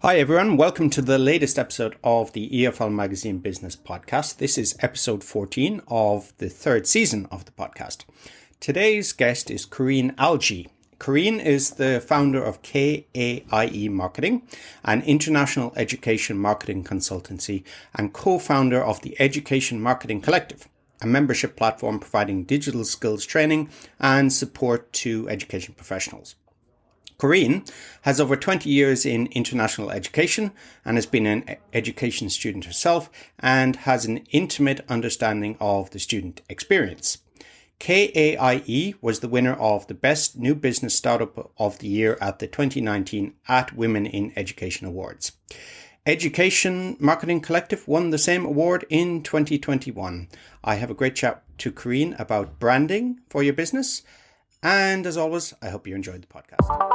Hi everyone, welcome to the latest episode of the EFL Magazine Business Podcast. This is episode 14 of the third season of the podcast. Today's guest is Korinne Algie. Korinne is the founder of KAIE Marketing, an international education marketing consultancy, and co-founder of the Education Marketing Collective, a membership platform providing digital skills training and support to education professionals. Korinne has over 20 years in international education and has been an education student herself and has an intimate understanding of the student experience. KAIE was the winner of the Best New Business Startup of the Year at the 2019 At Women in Education Awards. Education Marketing Collective won the same award in 2021. I have a great chat to Korinne about branding for your business. And as always, I hope you enjoyed the podcast.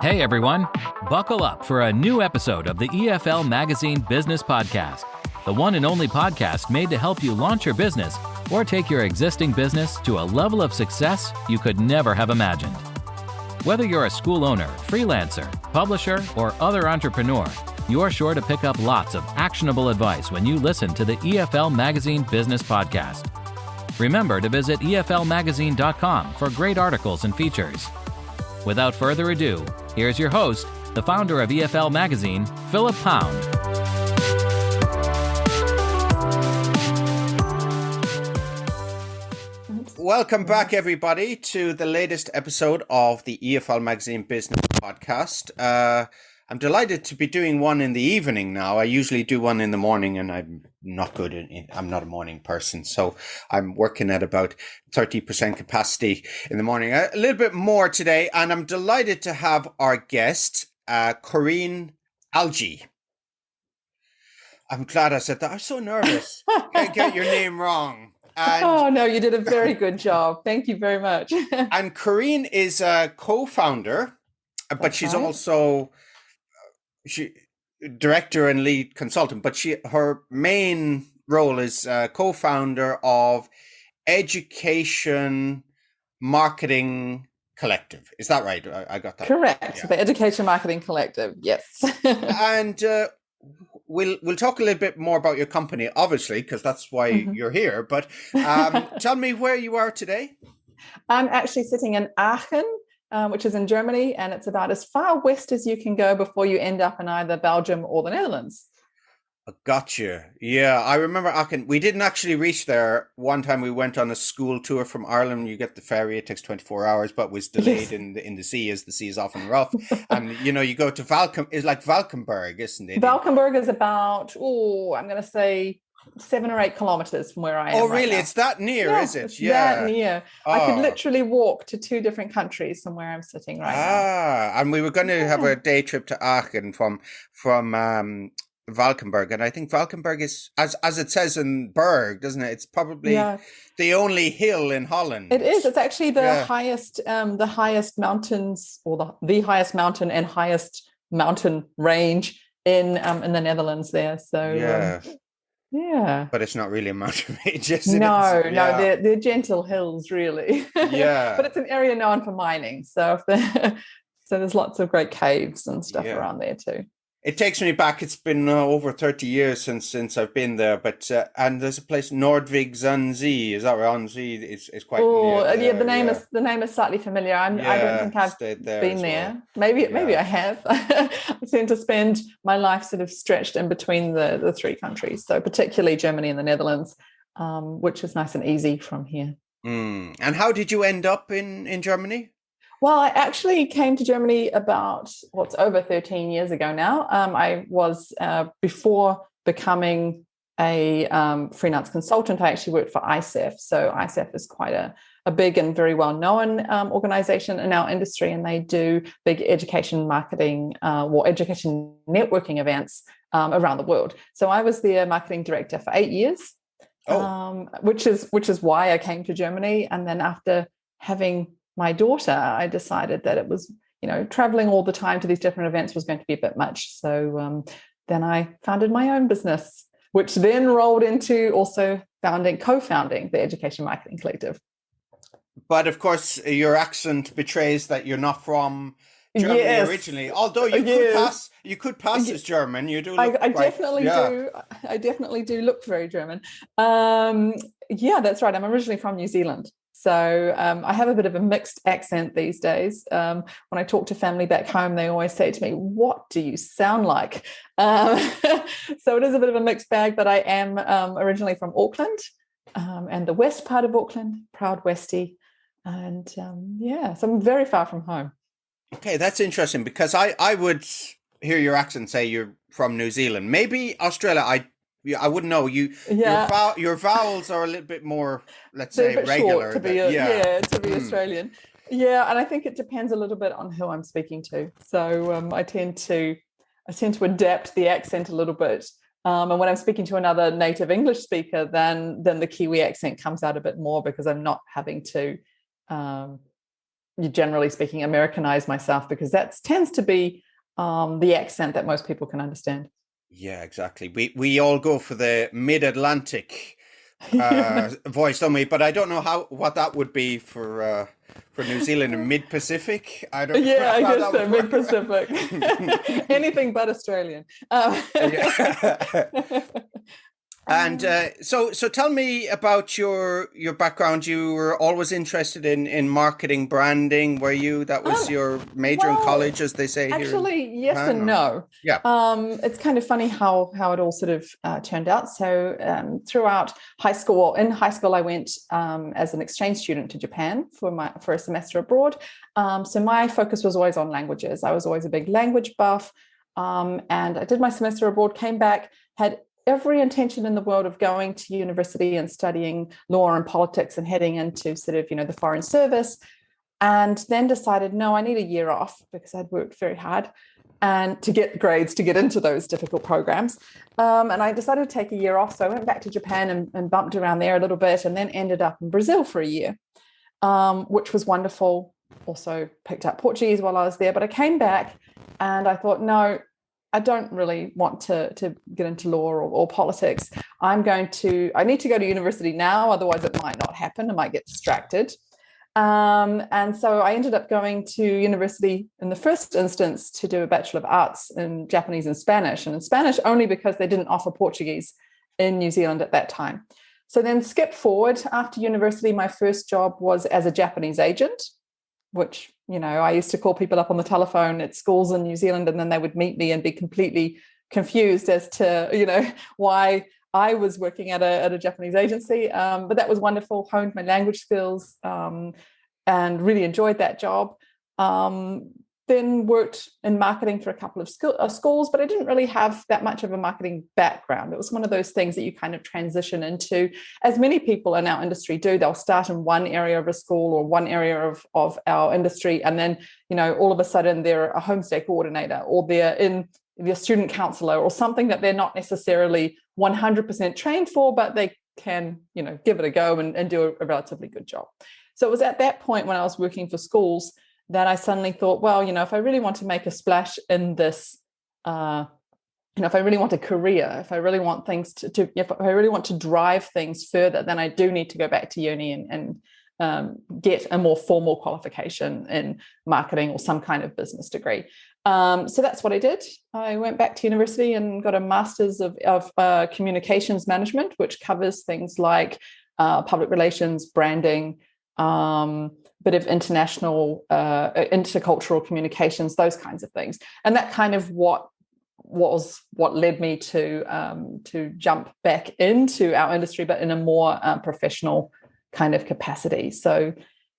Hey everyone, buckle up for a new episode of the EFL Magazine Business Podcast, the one and only podcast made to help you launch your business or take your existing business to a level of success you could never have imagined. Whether you're a school owner, freelancer, publisher, or other entrepreneur, you're sure to pick up lots of actionable advice when you listen to the EFL Magazine Business Podcast. Remember to visit eflmagazine.com for great articles and features. Without further ado, here's your host, the founder of EFL Magazine, Philip Pound. Welcome back, everybody, to the latest episode of the EFL Magazine Business Podcast. I'm delighted to be doing one in the evening now. I usually do one in the morning, and I'm not good I'm not a morning person, so I'm working at about 30% capacity in the morning. A little bit more today, and I'm delighted to have our guest, Korinne Algie. I'm glad I said that. I'm so nervous. Can't get your name wrong. Oh, no, you did a very good job. Thank you very much. And Korinne is a co-founder, but she's also director and lead consultant, but her main role is co-founder of Education Marketing Collective. Is that right? I got that correct. Yeah. The Education Marketing Collective, yes. And we'll talk a little bit more about your company, obviously, because that's why you're here. But tell me where you are today. I'm actually sitting in Aachen, which is in Germany, and it's about as far west as you can go before you end up in either Belgium or the Netherlands. Gotcha. Yeah, I remember Aachen. We didn't actually reach there. One time we went on a school tour from Ireland. You get the ferry, it takes 24 hours, but was delayed in the sea, as the sea is often rough. And, you go to it's like Valkenburg, isn't it? Valkenburg is about, I'm going to say 7 or 8 kilometers from where I am. Oh, really? Right now. It's that near, is it? It's that near. Oh. I could literally walk to 2 different countries from where I'm sitting right now. And we were going to have a day trip to Aachen from Valkenburg, and I think Valkenburg is, as it says in Berg, doesn't it? It's probably the only hill in Holland. It is. It's actually the highest mountains, or the highest mountain and highest mountain range in the Netherlands. There, so but it's not really a mountain range, is it? No, they're gentle hills, really. Yeah, but it's an area known for mining, so there's lots of great caves and stuff around there too. It takes me back. It's been over 30 years since I've been there, but and there's a place, Nordvig an See. Is that right? An See is quite. Oh, yeah. The name is slightly familiar. I don't think I've been there. Well. Maybe I have. I tend to spend my life sort of stretched in between the 3 countries, so particularly Germany and the Netherlands, which is nice and easy from here. And how did you end up in Germany? Well, I actually came to Germany about, over 13 years ago now. I was, before becoming a freelance consultant, I actually worked for ICEF. So ICEF is quite a big and very well-known organization in our industry, and they do big education marketing or education networking events around the world. So I was their marketing director for 8 years, which is why I came to Germany. And then after having my daughter, I decided that it was, traveling all the time to these different events was going to be a bit much. So then I founded my own business, which then rolled into also co-founding the Education Marketing Collective. But of course, your accent betrays that you're not from Germany Yes. originally. Although you could pass as German. You do. I definitely do. I definitely do look very German. Yeah, that's right. I'm originally from New Zealand. So I have a bit of a mixed accent these days. When I talk to family back home, they always say to me, "What do you sound like?" So it is a bit of a mixed bag, but I am originally from Auckland and the west part of Auckland, proud Westie. And so I'm very far from home. Okay, that's interesting because I would hear your accent say you're from New Zealand. Maybe Australia, I wouldn't know. Your vowels are a little bit more, let's say, regular. Short to be Australian. Yeah, and I think it depends a little bit on who I'm speaking to. So I tend to adapt the accent a little bit. And when I'm speaking to another native English speaker, then the Kiwi accent comes out a bit more because I'm not having to, generally speaking, Americanize myself, because that tends to be the accent that most people can understand. Yeah, exactly. We all go for the mid-Atlantic voice, don't we? But I don't know what that would be for New Zealand and mid-Pacific. I don't. Yeah, I guess so. Mid-Pacific. Anything but Australian. And so tell me about your background. You were always interested in marketing, branding. Were you? That was your major in college, as they say here. Actually, yes and no. Yeah. It's kind of funny how it all sort of turned out. So throughout high school, in high school, I went as an exchange student to Japan for a semester abroad. So my focus was always on languages. I was always a big language buff, and I did my semester abroad, came back, had every intention in the world of going to university and studying law and politics and heading into sort of, the foreign service, and then decided, no, I need a year off because I'd worked very hard and to get grades to get into those difficult programs. And I decided to take a year off. So I went back to Japan and bumped around there a little bit, and then ended up in Brazil for a year, which was wonderful. Also picked up Portuguese while I was there, but I came back and I thought, no, I don't really want to get into law or politics. I need to go to university now, otherwise it might not happen. I might get distracted. And so I ended up going to university in the first instance to do a Bachelor of Arts in Japanese and Spanish, and in Spanish only because they didn't offer Portuguese in New Zealand at that time. So then skip forward. After university, my first job was as a Japanese agent, which, I used to call people up on the telephone at schools in New Zealand, and then they would meet me and be completely confused as to, why I was working at a Japanese agency. But that was wonderful, honed my language skills, and really enjoyed that job. Then worked in marketing for a couple of schools, but I didn't really have that much of a marketing background. It was one of those things that you kind of transition into, as many people in our industry do. They'll start in one area of a school or one area of our industry, and then, all of a sudden they're a homestay coordinator, or they're a student counselor, or something that they're not necessarily 100% trained for, but they can, give it a go and do a relatively good job. So it was at that point when I was working for schools that I suddenly thought, well, if I really want to make a splash in this, if I really want a career, if I really want things if I really want to drive things further, then I do need to go back to uni and get a more formal qualification in marketing or some kind of business degree. So that's what I did. I went back to university and got a master's of communications management, which covers things like public relations, branding, bit of international, intercultural communications, those kinds of things. And that kind of what led me to jump back into our industry, but in a more professional kind of capacity. So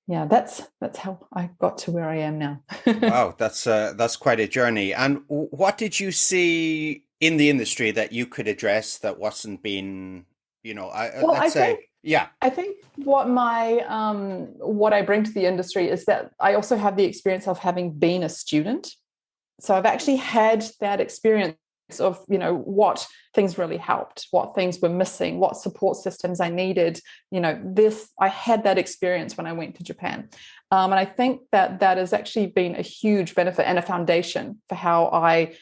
yeah, that's how I got to where I am now. Wow, that's quite a journey. And what did you see in the industry that you could address that wasn't being, I think what I bring to the industry is that I also have the experience of having been a student. So I've actually had that experience of, what things really helped, what things were missing, what support systems I needed. I had that experience when I went to Japan. And I think that has actually been a huge benefit and a foundation for how I,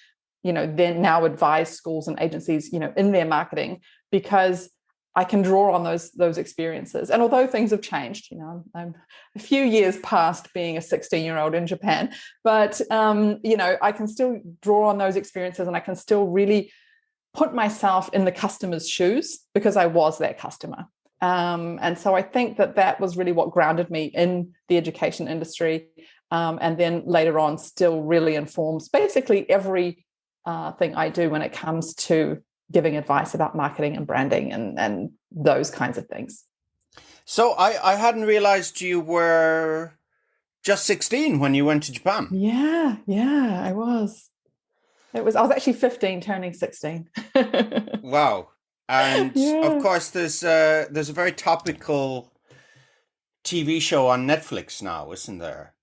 then now advise schools and agencies, in their marketing, because I can draw on those experiences. And although things have changed, I'm a few years past being a 16-year-old in Japan, but I can still draw on those experiences, and I can still really put myself in the customer's shoes because I was their customer. And so I think that was really what grounded me in the education industry. And then later on still really informs basically every thing I do when it comes to giving advice about marketing and branding and those kinds of things. So I hadn't realized you were just 16 when you went to Japan. Yeah, I was. I was actually 15 turning 16. Wow. And of course there's a very topical TV show on Netflix now, isn't there?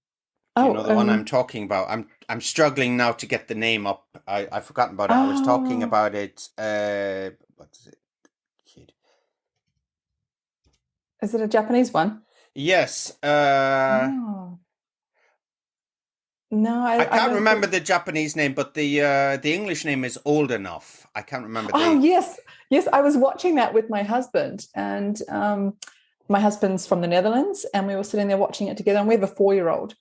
You know the one I'm talking about. I'm struggling now to get the name up. I've forgotten about it. I was talking about it. What is it? Kid. Is it a Japanese one? Yes. No, I can't remember the Japanese name, but the English name is Old Enough. I can't remember. Yes. I was watching that with my husband, and my husband's from the Netherlands, and we were sitting there watching it together. And we have a 4-year-old,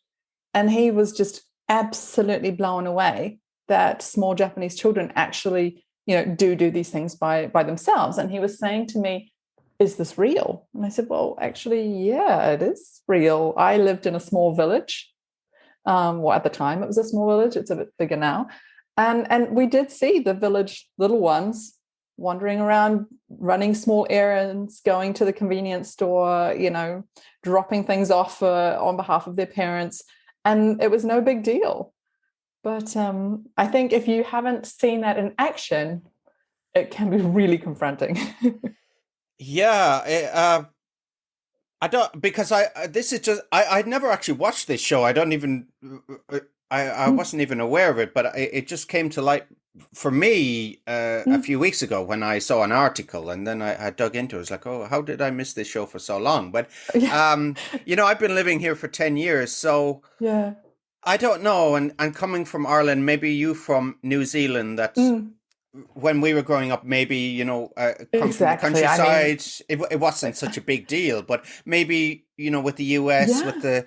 and he was just absolutely blown away that small Japanese children actually, do these things by themselves. And he was saying to me, "Is this real?" And I said, "Well, actually, yeah, it is real. I lived in a small village." Well, at the time it was a small village. It's a bit bigger now. And we did see the village little ones wandering around, running small errands, going to the convenience store, dropping things off on behalf of their parents. And it was no big deal. But I think if you haven't seen that in action, it can be really confronting. Yeah. I don't, because I'd never actually watched this show. I wasn't even aware of it, but it just came to light for me a few weeks ago when I saw an article, and then I dug into it. I was like, oh, how did I miss this show for so long? But, I've been living here for 10 years, so yeah, I don't know. And coming from Ireland, maybe you from New Zealand, that's when we were growing up, maybe, come from the countryside, it wasn't such a big deal. But maybe, with the US, with the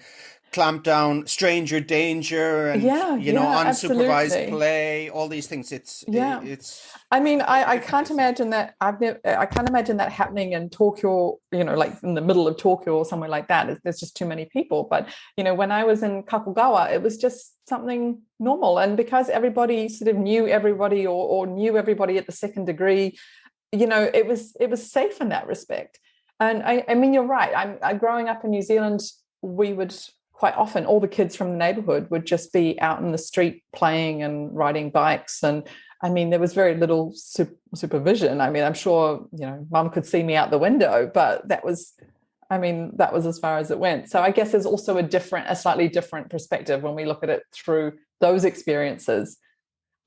clampdown, stranger danger, and, unsupervised absolutely. play, all these things. It's. I mean, I can't imagine that. I can't imagine that happening in Tokyo, like in the middle of Tokyo or somewhere like that. There's just too many people. But, when I was in Kakogawa, it was just something normal. And because everybody sort of knew everybody or knew everybody at the second degree, it was safe in that respect. And I mean, you're right. I'm growing up in New Zealand, we would quite often, all the kids from the neighborhood would just be out in the street playing and riding bikes. And I mean, there was very little supervision. I mean, I'm sure, mum could see me out the window, but that was as far as it went. So I guess there's also a slightly different perspective when we look at it through those experiences,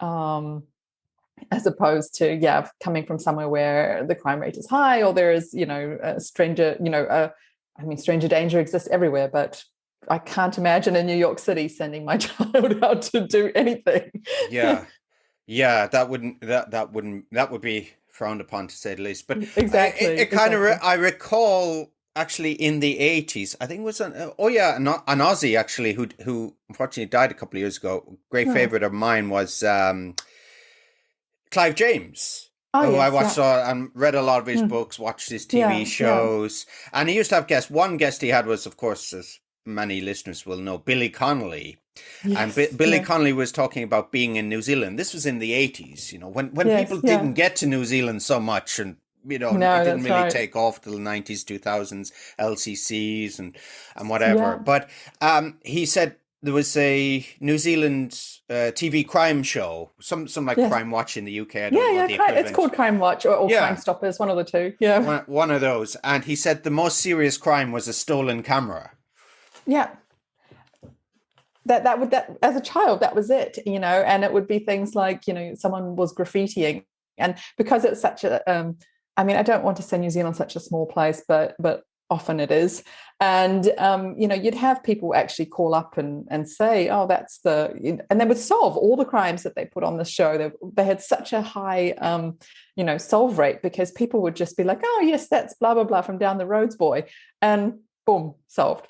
as opposed to, coming from somewhere where the crime rate is high, or there is, a stranger, stranger danger exists everywhere, but I can't imagine in New York City sending my child out to do anything. Yeah, that would be frowned upon, to say the least. But exactly. I recall actually in the 80s, I think it was an Aussie actually who unfortunately died a couple of years ago. Great favorite of mine was Clive James. I watched and read a lot of his books, watched his TV shows, and he used to have guests. One guest he had was, of course, as many listeners will know, Billy Connolly. Yes, and Billy Connolly was talking about being in New Zealand. This was in the 80s, when people didn't get to New Zealand so much, and it didn't really take off till the 90s, 2000s, LCCs and whatever. But he said there was a New Zealand TV crime show, some like Crime Watch in the UK. I don't know what the equivalent. It's called Crime Watch or Crime Stoppers, one of the two. Yeah, one of those. And he said the most serious crime was a stolen camera. Yeah. That as a child, that was it, and it would be things like, someone was graffitiing, and because it's such a, I don't want to say New Zealand's such a small place, but often it is. And, you'd have people actually call up and say, oh, and they would solve all the crimes that they put on the show. They had such a high, solve rate, because people would just be like, oh, yes, that's blah, blah, blah from down the roads, boy. And boom, solved.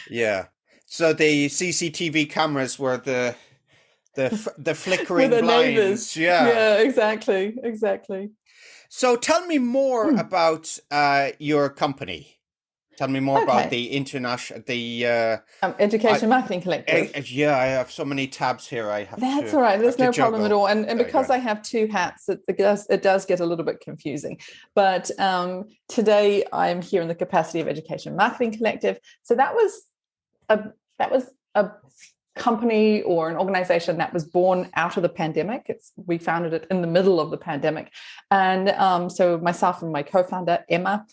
Yeah. So the CCTV cameras were the flickering With the blinds. neighbors. Yeah, exactly. So tell me more about your company. Tell me more about the international, Education Marketing Collective. Yeah, I have so many tabs here. That's all right. There's no problem at all. And because I I have two hats, it does get a little bit confusing. But today I'm here in the capacity of Education Marketing Collective. So that was a company or an organization that was born out of the pandemic. We founded it in the middle of the pandemic. And so myself and my co-founder, Emma,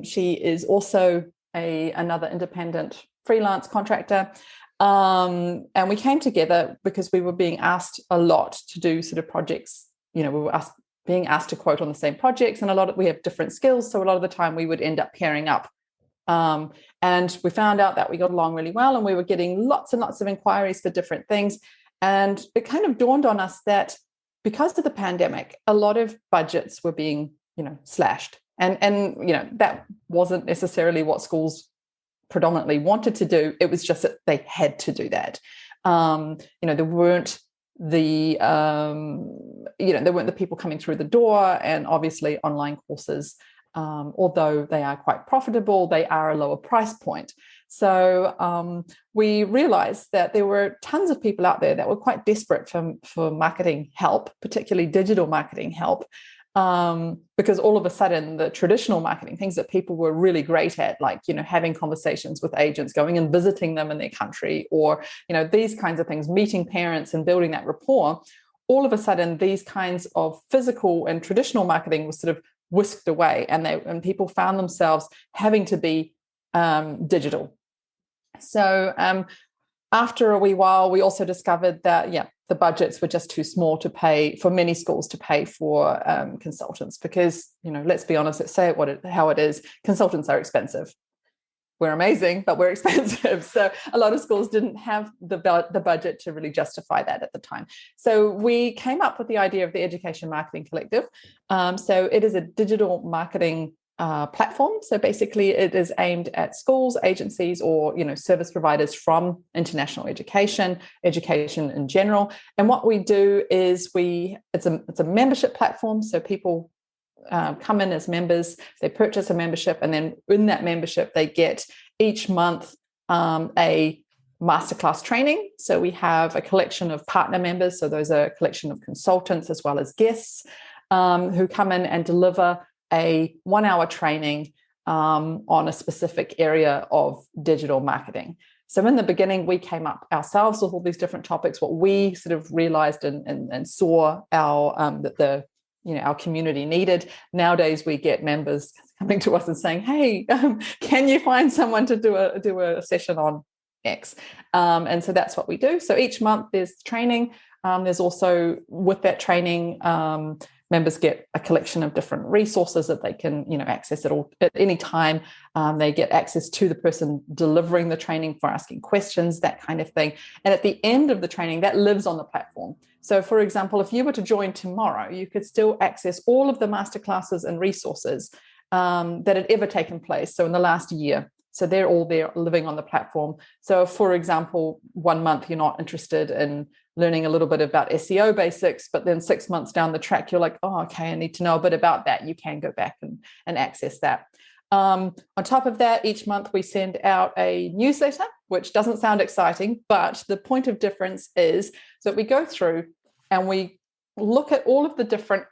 she is also another independent freelance contractor. And we came together because we were being asked a lot to do sort of projects. We were being asked to quote on the same projects, and we have different skills. So a lot of the time we would end up pairing up. And we found out that we got along really well, and we were getting lots and lots of inquiries for different things. And it kind of dawned on us that because of the pandemic, a lot of budgets were being, slashed. And that wasn't necessarily what schools predominantly wanted to do. It was just that they had to do that. There weren't the people coming through the door, and obviously online courses, although they are quite profitable, they are a lower price point. So we realized that there were tons of people out there that were quite desperate for marketing help, particularly digital marketing help, because all of a sudden the traditional marketing things that people were really great at, like, having conversations with agents, going and visiting them in their country, or, these kinds of things, meeting parents and building that rapport, all of a sudden these kinds of physical and traditional marketing was sort of whisked away, and people found themselves having to be digital. So after a wee while, we also discovered that, the budgets were just too small to pay for many schools to pay for consultants, because, let's be honest, let's say how it is. Consultants are expensive. We're amazing, but we're expensive. So a lot of schools didn't have the budget to really justify that at the time. So we came up with the idea of the Education Marketing Collective. So it is a digital marketing platform. So basically it is aimed at schools, agencies, or service providers from international education in general. And what we do is it's a membership platform. So people come in as members, they purchase a membership, and then in that membership they get each month a masterclass training. So we have a collection of partner members. So those are a collection of consultants as well as guests who come in and deliver a 1-hour training on a specific area of digital marketing. So in the beginning, we came up ourselves with all these different topics. What we sort of realized and saw our community needed. Nowadays, we get members coming to us and saying, "Hey, can you find someone to do a session on X?" And so that's what we do. So each month there's training. There's also, with that training, members get a collection of different resources that they can, access at any time. They get access to the person delivering the training for asking questions, that kind of thing. And at the end of the training, that lives on the platform. So, for example, if you were to join tomorrow, you could still access all of the masterclasses and resources that had ever taken place. So in the last year. So they're all there living on the platform. So, for example, 1 month you're not interested in learning a little bit about SEO basics, but then 6 months down the track, you're like, oh, okay, I need to know a bit about that. You can go back and access that. On top of that, each month we send out a newsletter, which doesn't sound exciting, but the point of difference is that we go through and we look at all of the different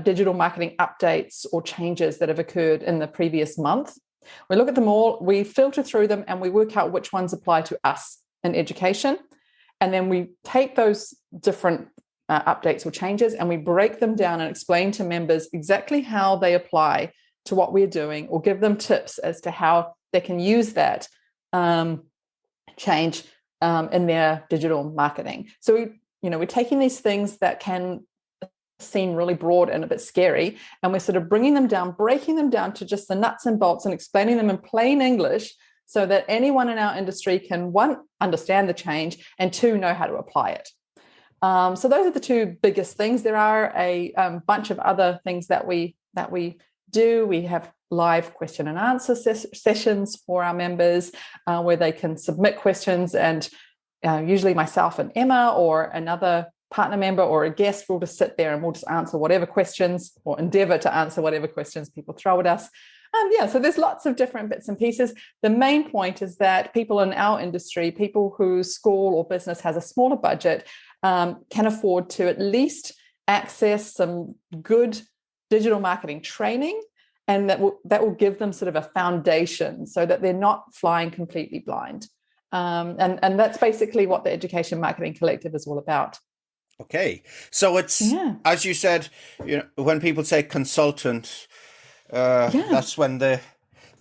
digital marketing updates or changes that have occurred in the previous month. We look at them all, we filter through them, and we work out which ones apply to us in education. And then we take those different updates or changes and we break them down and explain to members exactly how they apply to what we're doing, or give them tips as to how they can use that change in their digital marketing. So we're taking these things that can seem really broad and a bit scary. And we're sort of bringing them down, breaking them down to just the nuts and bolts and explaining them in plain English so that anyone in our industry can, one, understand the change, and two, know how to apply it. So those are the two biggest things. There are a bunch of other things that we do. We have live question and answer sessions for our members where they can submit questions, and usually myself and Emma or another partner member or a guest will just sit there and we'll just answer whatever questions, or endeavor to answer whatever questions people throw at us. So there's lots of different bits and pieces. The main point is that people in our industry, people whose school or business has a smaller budget, can afford to at least access some good digital marketing training, and that will give them sort of a foundation so that they're not flying completely blind. And that's basically what the Education Marketing Collective is all about. Okay, so it's, as you said, when people say consultant, that's when the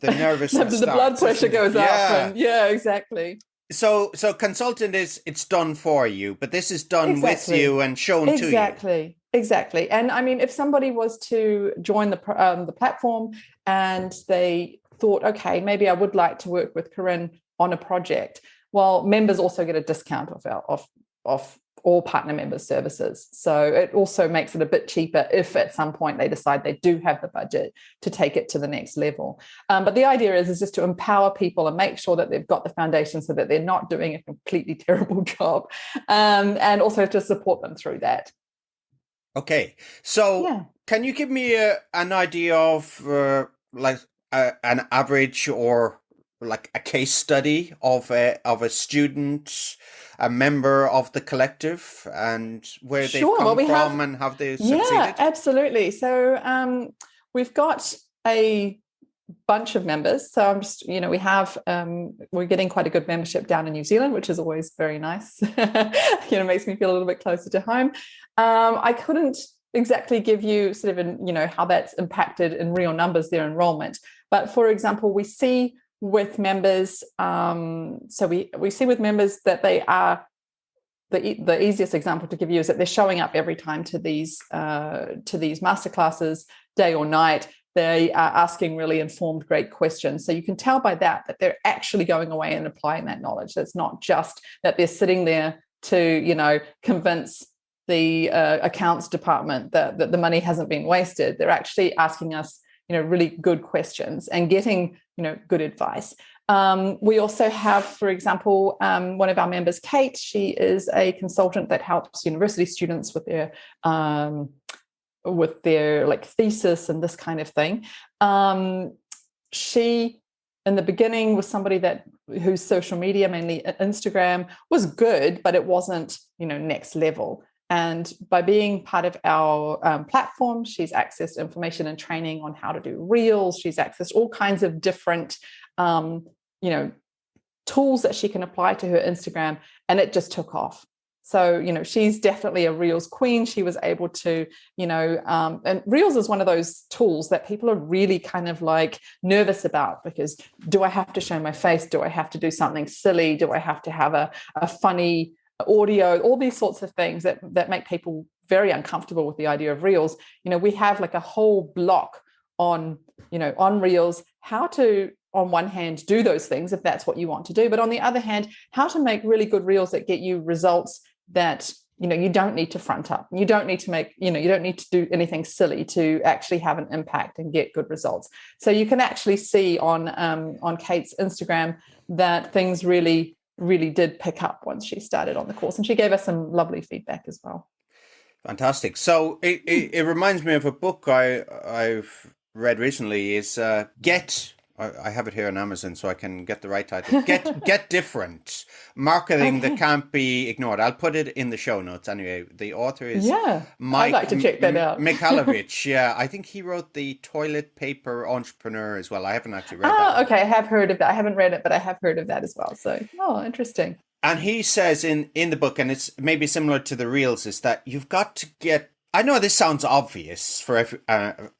nervousness the blood pressure goes up. And, exactly. So consultant it's done for you, but this is done with you and shown to you. Exactly. And I mean, if somebody was to join the platform and they thought, okay, maybe I would like to work with Korinne on a project, well, members also get a discount of all partner members' services. So it also makes it a bit cheaper if at some point they decide they do have the budget to take it to the next level. But the idea is just to empower people and make sure that they've got the foundation so that they're not doing a completely terrible job, and also to support them through that. Okay. So can you give me an idea of an average or like a case study of a student, a member of the collective, and where they've come from and have they succeeded? Yeah, absolutely. So we've got a bunch of members. So I'm just, we have, we're getting quite a good membership down in New Zealand, which is always very nice. Makes me feel a little bit closer to home. I couldn't exactly give you sort of, how that's impacted in real numbers, their enrollment. But for example, we see with members, so we see with members that they are, the easiest example to give you is that they're showing up every time to these masterclasses, day or night. They are asking really informed, great questions. So you can tell by that they're actually going away and applying that knowledge. That's not just that they're sitting there to, convince the accounts department that the money hasn't been wasted. They're actually asking us, really good questions and getting, good advice. We also have, for example, one of our members, Kate. She is a consultant that helps university students with their like thesis and this kind of thing. She, in the beginning, was somebody whose social media, mainly Instagram, was good, but it wasn't, next level. And by being part of our platform, she's accessed information and training on how to do reels. She's accessed all kinds of different, tools that she can apply to her Instagram, and it just took off. So, she's definitely a Reels queen. She was able to, and Reels is one of those tools that people are really kind of like nervous about, because do I have to show my face? Do I have to do something silly? Do I have to have a funny audio? All these sorts of things that make people very uncomfortable with the idea of Reels. We have like a whole block on Reels, how to, on one hand, do those things if that's what you want to do, but on the other hand, how to make really good Reels that get you results that you don't need to front up. You don't need to make, you don't need to do anything silly to actually have an impact and get good results. So you can actually see on Kate's Instagram that things really did pick up once she started on the course, and she gave us some lovely feedback as well. Fantastic. So it reminds me of a book I've read recently. Is I have it here on Amazon, so I can get the right title. Get Different. Marketing that can't be ignored. I'll put it in the show notes anyway. The author is Mike I'd like to check that out. Mikhailovich. Yeah, I think he wrote The Toilet Paper Entrepreneur as well. I haven't actually read that. Okay, I have heard of that. I haven't read it, but I have heard of that as well. So, interesting. And he says in the book, and it's maybe similar to the Reels, is that you've got to get, I know this sounds obvious for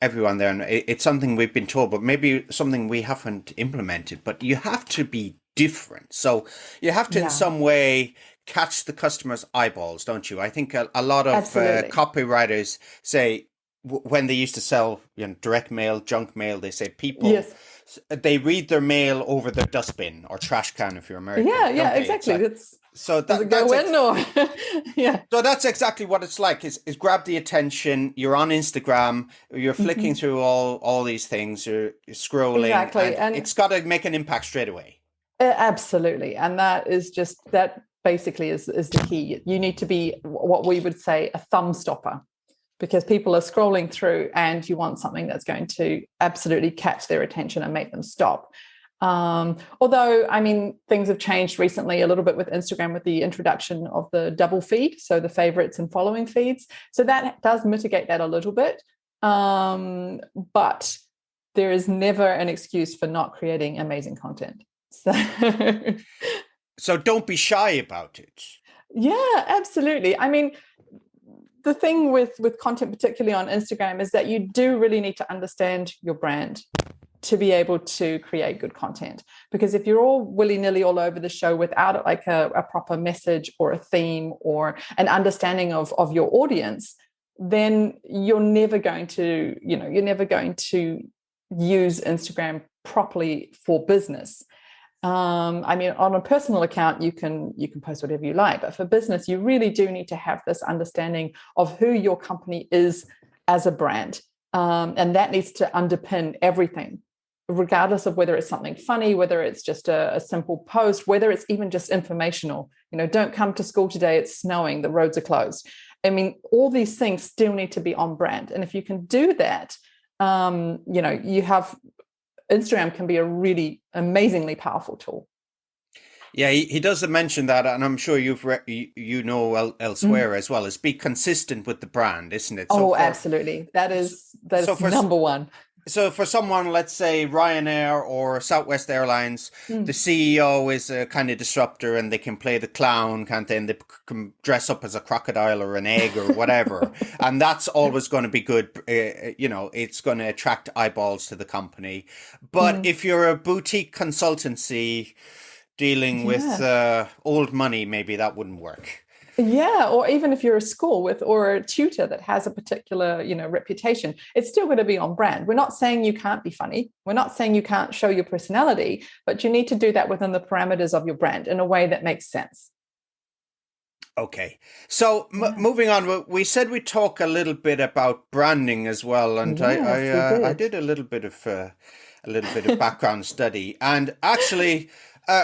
everyone there, and it's something we've been told, but maybe something we haven't implemented, but you have to be different. So you have to in some way catch the customer's eyeballs, don't you? I think a lot of Absolutely. copywriters say when they used to sell, direct mail, junk mail, they say people, Yes. they read their mail over their dustbin or trash can if you're American, Yeah, don't they? It's exactly. like, so Does it go in or yeah. so that's exactly what it's like. Is grab the attention. You're on Instagram. You're flicking through all these things. You're scrolling, Exactly. and And it's got to make an impact straight away. absolutely. And that basically is the key. You need to be what we would say a thumb stopper, because people are scrolling through and you want something that's going to absolutely catch their attention and make them stop. Although, I mean, things have changed recently a little bit with Instagram with the introduction of the double feed, so the favorites and following feeds. So that does mitigate that a little bit. But there is never an excuse for not creating amazing content. So don't be shy about it. Yeah, absolutely. I mean, the thing with content, particularly on Instagram, is that you do really need to understand your brand to be able to create good content. Because if you're all willy-nilly all over the show without like a proper message or a theme or an understanding of your audience, then you're never going to use Instagram properly for business. I mean, on a personal account, you can post whatever you like, but for business, you really do need to have this understanding of who your company is as a brand. And that needs to underpin everything, regardless of whether it's something funny, whether it's just a simple post, whether it's even just informational. Don't come to school today, it's snowing, the roads are closed. I mean, all these things still need to be on brand. And if you can do that, you have Instagram can be a really amazingly powerful tool. Yeah, he does mention that, and I'm sure you've elsewhere as well, is be consistent with the brand, isn't it? So absolutely. That is number one. So for someone, let's say Ryanair or Southwest Airlines, the CEO is a kind of disruptor and they can play the clown, can't they? And they can dress up as a crocodile or an egg or whatever. And that's always going to be good. It's going to attract eyeballs to the company. But if you're a boutique consultancy dealing with old money, maybe that wouldn't work. Yeah, or even if you're a school or a tutor that has a particular, reputation, it's still going to be on brand. We're not saying you can't be funny. We're not saying you can't show your personality, but you need to do that within the parameters of your brand in a way that makes sense. Okay. So moving on, we said we'd talk a little bit about branding as well. And yes, I did a little bit of background study, and actually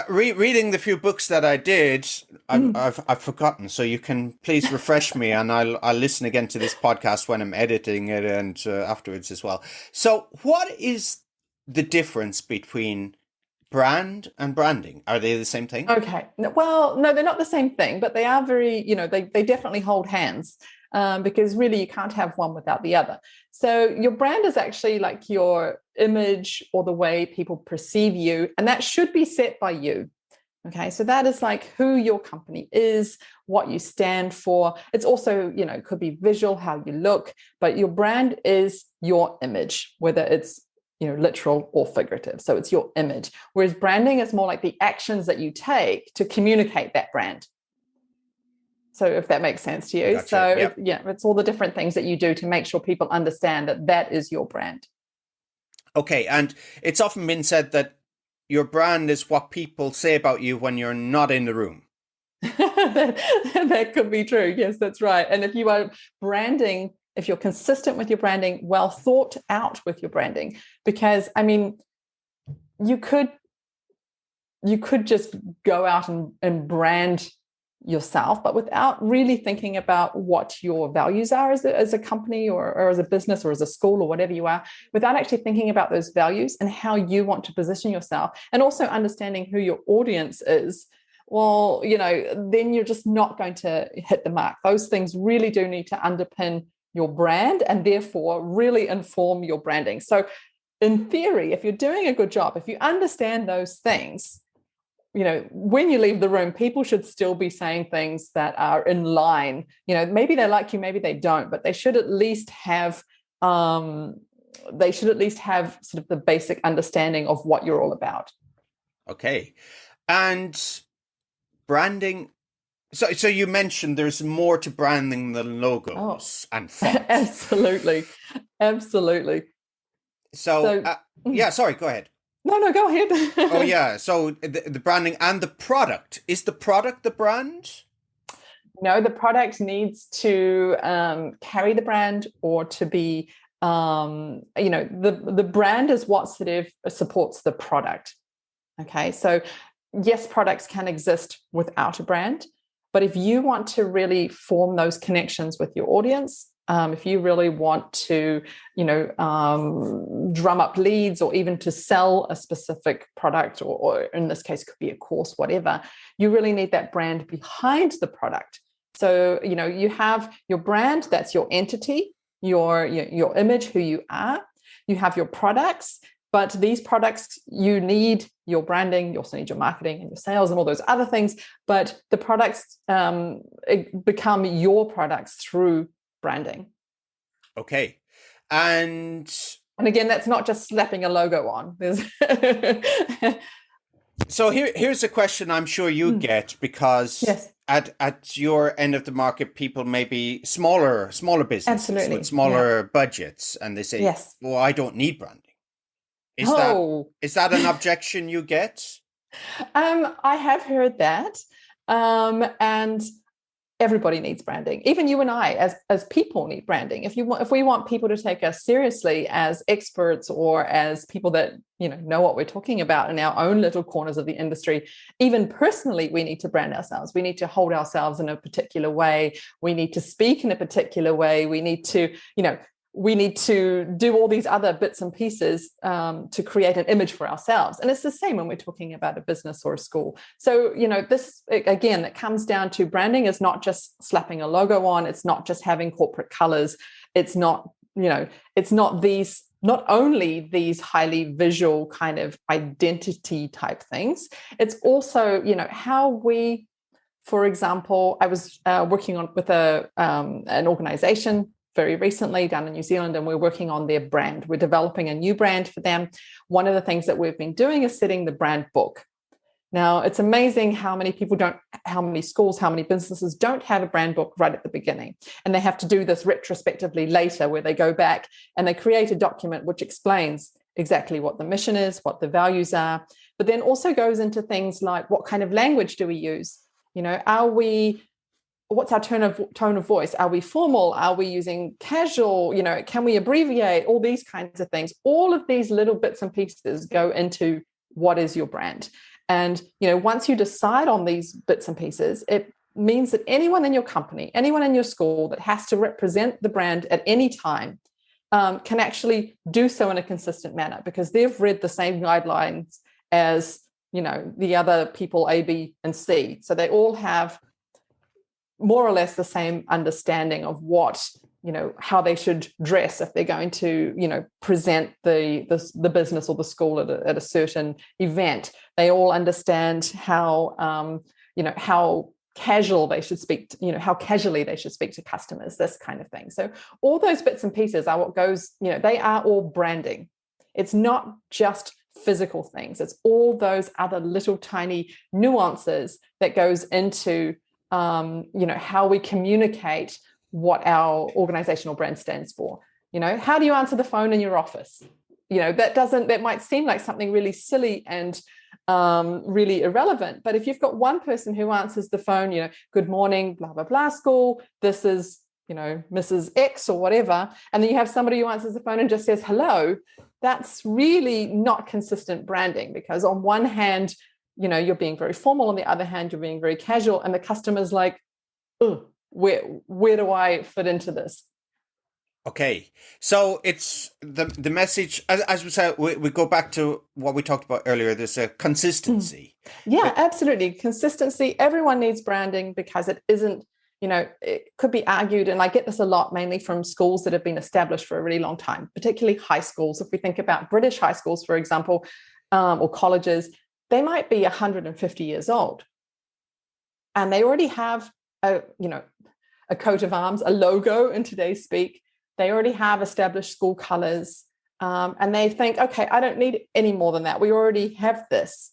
reading the few books that I did, I've forgotten. So you can please refresh me, and I'll listen again to this podcast when I'm editing it and afterwards as well. So what is the difference between brand and branding? Are they the same thing? Okay. Well, no, they're not the same thing, but they are very, they definitely hold hands. Because really you can't have one without the other. So your brand is actually like your image or the way people perceive you, and that should be set by you. Okay, so that is like who your company is, what you stand for. It's also, it could be visual, how you look, but your brand is your image, whether it's literal or figurative. So it's your image. Whereas branding is more like the actions that you take to communicate that brand. So if that makes sense to you. Gotcha. So yep. It's all the different things that you do to make sure people understand that is your brand. Okay. And it's often been said that your brand is what people say about you when you're not in the room. That could be true. Yes, that's right. And if you are branding, if you're consistent with your branding, well thought out with your branding, because I mean, you could just go out and brand yourself, but without really thinking about what your values are as a company or as a business or as a school or whatever you are, without actually thinking about those values and how you want to position yourself, and also understanding who your audience is, well, then you're just not going to hit the mark. Those things really do need to underpin your brand and therefore really inform your branding. So in theory, if you're doing a good job, if you understand those things, when you leave the room, people should still be saying things that are in line. Maybe they like you, maybe they don't, but they should at least have sort of the basic understanding of what you're all about. Okay. And branding, So you mentioned there's more to branding than Oh, logos and fonts. absolutely. Absolutely. So, So, yeah, sorry, go ahead. no, go Oh, ahead. yeah. So the branding and the product. Is the product the brand? No, the product needs to carry the brand or to be, the brand is what sort of supports the product. Okay, so yes, products can exist without a brand, but if you want to really form those connections with your audience, if you really want to, drum up leads or even to sell a specific product, or in this case, could be a course, whatever, you really need that brand behind the product. So, you have your brand, that's your entity, your image, who you are. You have your products, but these products, you need your branding, you also need your marketing and your sales and all those other things. But the products become your products through branding. Okay. And And again, that's not just slapping a logo on. There's so here's a question I'm sure you get, because yes, at your end of the market, people may be smaller businesses with absolutely. Yeah. smaller budgets, and they say, Yes. "Well, I don't need branding." Is that Oh, is that an objection you get? I have heard that. And everybody needs branding. Even you and I, as people, need branding. If we want people to take us seriously as experts or as people that know what we're talking about in our own little corners of the industry, even personally, we need to brand ourselves. We need to hold ourselves in a particular way. We need to speak in a particular way. We need to, do all these other bits and pieces to create an image for ourselves. And it's the same when we're talking about a business or a school. So, this, again, it comes down to branding is not just slapping a logo on. It's not just having corporate colors. It's not, it's not only these highly visual kind of identity type things. It's also, how we, for example, I was working with an organization very recently down in New Zealand, and we're working on their brand. We're developing a new brand for them. One of the things that we've been doing is setting the brand book. Now, it's amazing how many schools, how many businesses don't have a brand book right at the beginning. And they have to do this retrospectively later, where they go back and they create a document which explains exactly what the mission is, what the values are, but then also goes into things like, what kind of language do we use? What's our tone of voice? Are we formal? Are we using casual? Can we abbreviate? All these kinds of things. All of these little bits and pieces go into what is your brand. And, once you decide on these bits and pieces, it means that anyone in your company, anyone in your school that has to represent the brand at any time can actually do so in a consistent manner, because they've read the same guidelines as, the other people A, B, and C. So they all have more or less the same understanding of what, how they should dress if they're going to, present the business or the school at a certain event. They all understand how, how casual they should speak, how casually they should speak to customers, this kind of thing. So all those bits and pieces are what goes, they are all branding. It's not just physical things. It's all those other little tiny nuances that goes into how we communicate what our organizational brand stands for. How do you answer the phone in your office? That might seem like something really silly and really irrelevant. But if you've got one person who answers the phone, good morning, blah, blah, blah, school, this is, Mrs. X or whatever, and then you have somebody who answers the phone and just says hello, that's really not consistent branding, because on one hand, you're being very formal. On the other hand, you're being very casual. And the customer's like, oh, where do I fit into this? Okay. So it's the message, as we said, we go back to what we talked about earlier. There's a consistency. Yeah, absolutely. Consistency. Everyone needs branding, because it isn't, it could be argued, and I get this a lot, mainly from schools that have been established for a really long time, particularly high schools. If we think about British high schools, for example, or colleges, they might be 150 years old, and they already have a coat of arms, a logo in today's speak. They already have established school colors, and they think, okay, I don't need any more than that. We already have this.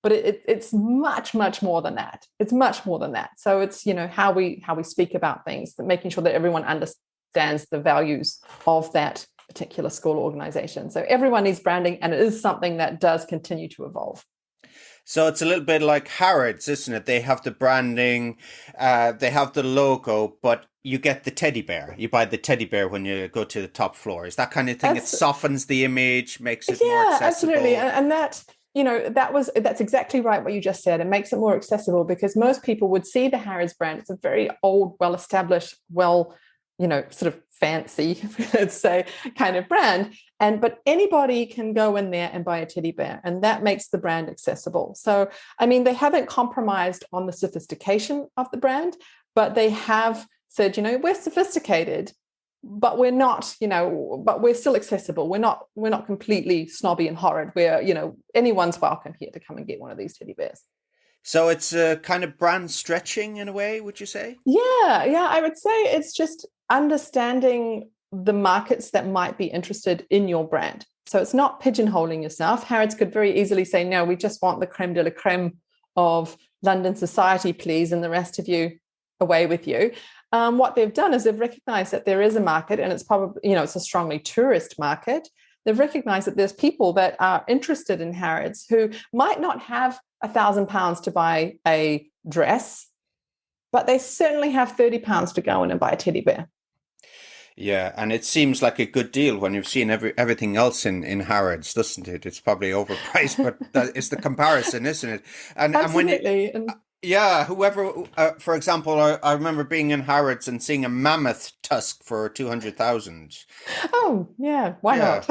but it's much, much more than that. It's much more than that. So it's, how we speak about things, making sure that everyone understands the values of that particular school or organization. So everyone needs branding, and it is something that does continue to evolve. So it's a little bit like Harrods, isn't it? They have the branding, they have the logo, but you get the teddy bear. You buy the teddy bear when you go to the top floor. Is that kind of thing? It softens the image, makes it more accessible. Absolutely. And that, that's exactly right what you just said. It makes it more accessible because most people would see the Harrods brand. It's a very old, well-established, sort of fancy, let's say, kind of brand. But anybody can go in there and buy a teddy bear, and that makes the brand accessible. So, they haven't compromised on the sophistication of the brand, but they have said, we're sophisticated, but we're not, but we're still accessible. We're not completely snobby and horrid. We're, anyone's welcome here to come and get one of these teddy bears. So it's a kind of brand stretching in a way, would you say? Yeah, I would say it's just understanding the markets that might be interested in your brand. So it's not pigeonholing yourself. Harrods could very easily say, no, we just want the creme de la creme of London society, please, and the rest of you away with you. What they've done is they've recognized that there is a market, and it's probably, it's a strongly tourist market. They've recognized that there's people that are interested in Harrods who might not have £1,000 to buy a dress, but they certainly have £30 to go in and buy a teddy bear. Yeah, and it seems like a good deal when you've seen everything else in Harrods, doesn't it? It's probably overpriced, but it's the comparison, isn't it? Absolutely. Whoever, for example, I remember being in Harrods and seeing a mammoth tusk for 200,000. Oh, yeah. Why not?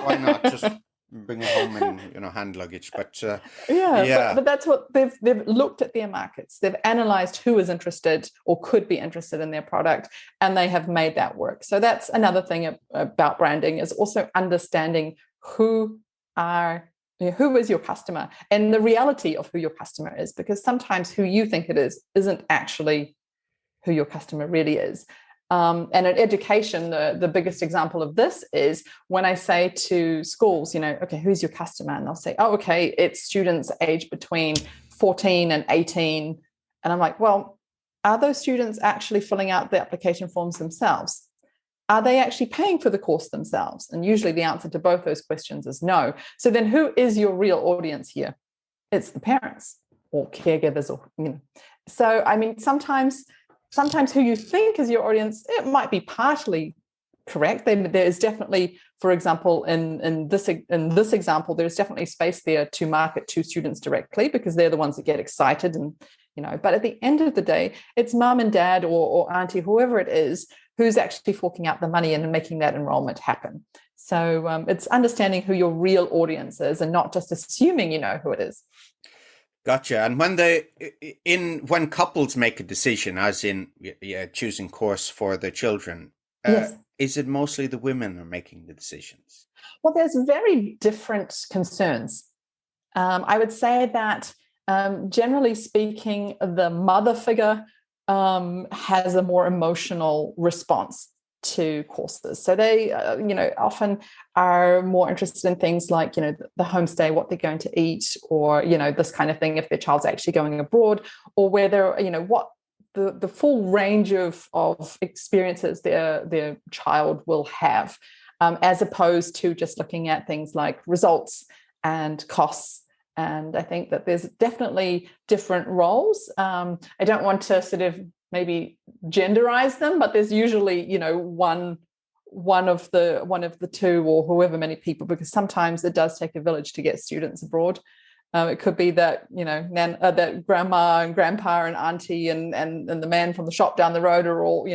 Why not? Just bring it home in hand luggage. But but that's what they've looked at their markets. They've analyzed who is interested or could be interested in their product, and they have made that work. So that's another thing about branding, is also understanding who is your customer and the reality of who your customer is, because sometimes who you think it is isn't actually who your customer really is. And in education, the biggest example of this is when I say to schools, okay, who's your customer? And they'll say, oh, okay, it's students aged between 14 and 18. And I'm like, well, are those students actually filling out the application forms themselves? Are they actually paying for the course themselves? And usually the answer to both those questions is no. So then who is your real audience here? It's the parents or caregivers, or, So, sometimes who you think is your audience, it might be partially correct. There is definitely, for example, in this example, there's definitely space there to market to students directly, because they're the ones that get excited. And, but at the end of the day, it's mum and dad or auntie, whoever it is, who's actually forking out the money and making that enrollment happen. So it's understanding who your real audience is and not just assuming you know who it is. Gotcha. And when couples make a decision, as in choosing course for their children, yes. Is it mostly the women are making the decisions? Well, there's very different concerns. I would say that generally speaking, the mother figure has a more emotional response to courses. So they, often are more interested in things like, the homestay, what they're going to eat, or, this kind of thing, if their child's actually going abroad, or whether, what the full range of experiences their child will have, as opposed to just looking at things like results and costs. And I think that there's definitely different roles. I don't want to sort of maybe genderize them, but there's usually, one of the two, or however many people, because sometimes it does take a village to get students abroad. It could be that, that grandma and grandpa and auntie and the man from the shop down the road are all,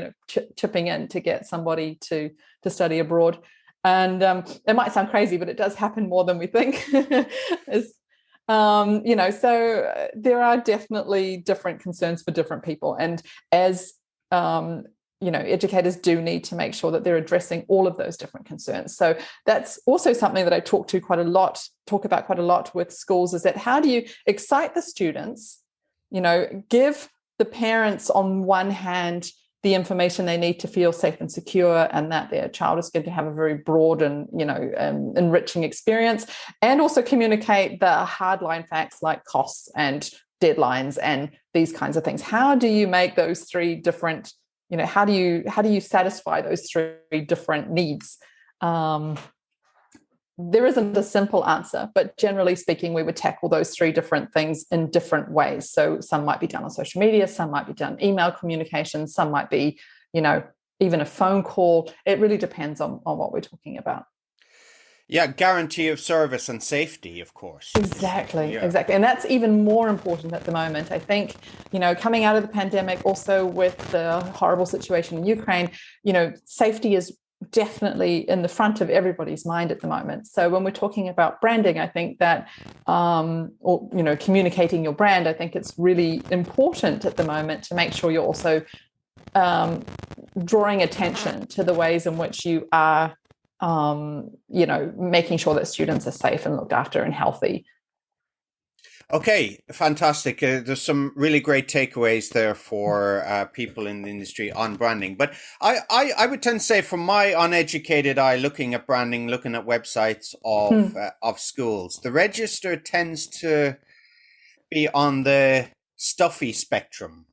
chipping in to get somebody to study abroad. And it might sound crazy, but it does happen more than we think. So there are definitely different concerns for different people. And as, educators do need to make sure that they're addressing all of those different concerns. So that's also something that I talk about quite a lot with schools, is that how do you excite the students, give the parents on one hand the information they need to feel safe and secure, and that their child is going to have a very broad and, enriching experience, and also communicate the hardline facts like costs and deadlines and these kinds of things. How do you make those three different, how do you satisfy those three different needs? There isn't a simple answer, but generally speaking, we would tackle those three different things in different ways. So some might be done on social media, some might be done email communication, some might be, even a phone call. It really depends on what we're talking about. Yeah, guarantee of service and safety, of course. Exactly. And that's even more important at the moment. I think, coming out of the pandemic, also with the horrible situation in Ukraine, safety is definitely in the front of everybody's mind at the moment. So when we're talking about branding, I think that, communicating your brand, I think it's really important at the moment to make sure you're also drawing attention to the ways in which you are, making sure that students are safe and looked after and healthy. Okay, fantastic. There's some really great takeaways there for people in the industry on branding. But I would tend to say, from my uneducated eye, looking at branding, looking at websites of schools, the register tends to be on the stuffy spectrum.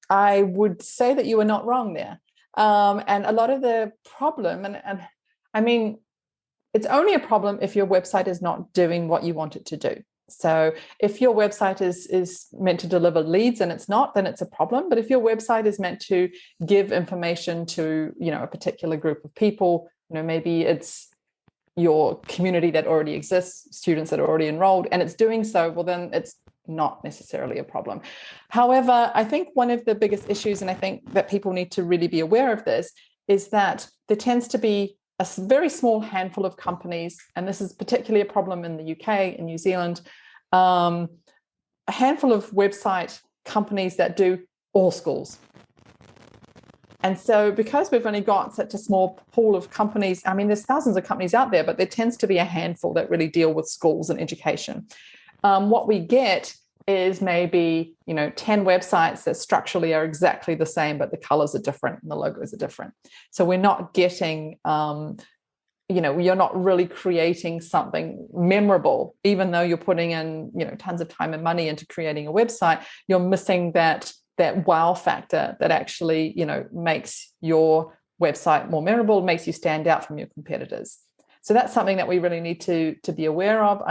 I would say that you are not wrong there. And a lot of the problem, and I mean, it's only a problem if your website is not doing what you want it to do. So if your website is meant to deliver leads and it's not, then it's a problem. But if your website is meant to give information to, a particular group of people, maybe it's your community that already exists, students that are already enrolled, and it's doing so, well, then it's not necessarily a problem. However, I think one of the biggest issues, and I think that people need to really be aware of this, is that there tends to be a very small handful of companies, and this is particularly a problem in the UK and New Zealand, a handful of website companies that do all schools. And so because we've only got such a small pool of companies, I mean, there's thousands of companies out there, but there tends to be a handful that really deal with schools and education. What we get is maybe, 10 websites that structurally are exactly the same, but the colors are different and the logos are different. So we're not getting, you're not really creating something memorable, even though you're putting in, tons of time and money into creating a website. You're missing that wow factor that actually, makes your website more memorable, makes you stand out from your competitors. So that's something that we really need to be aware of.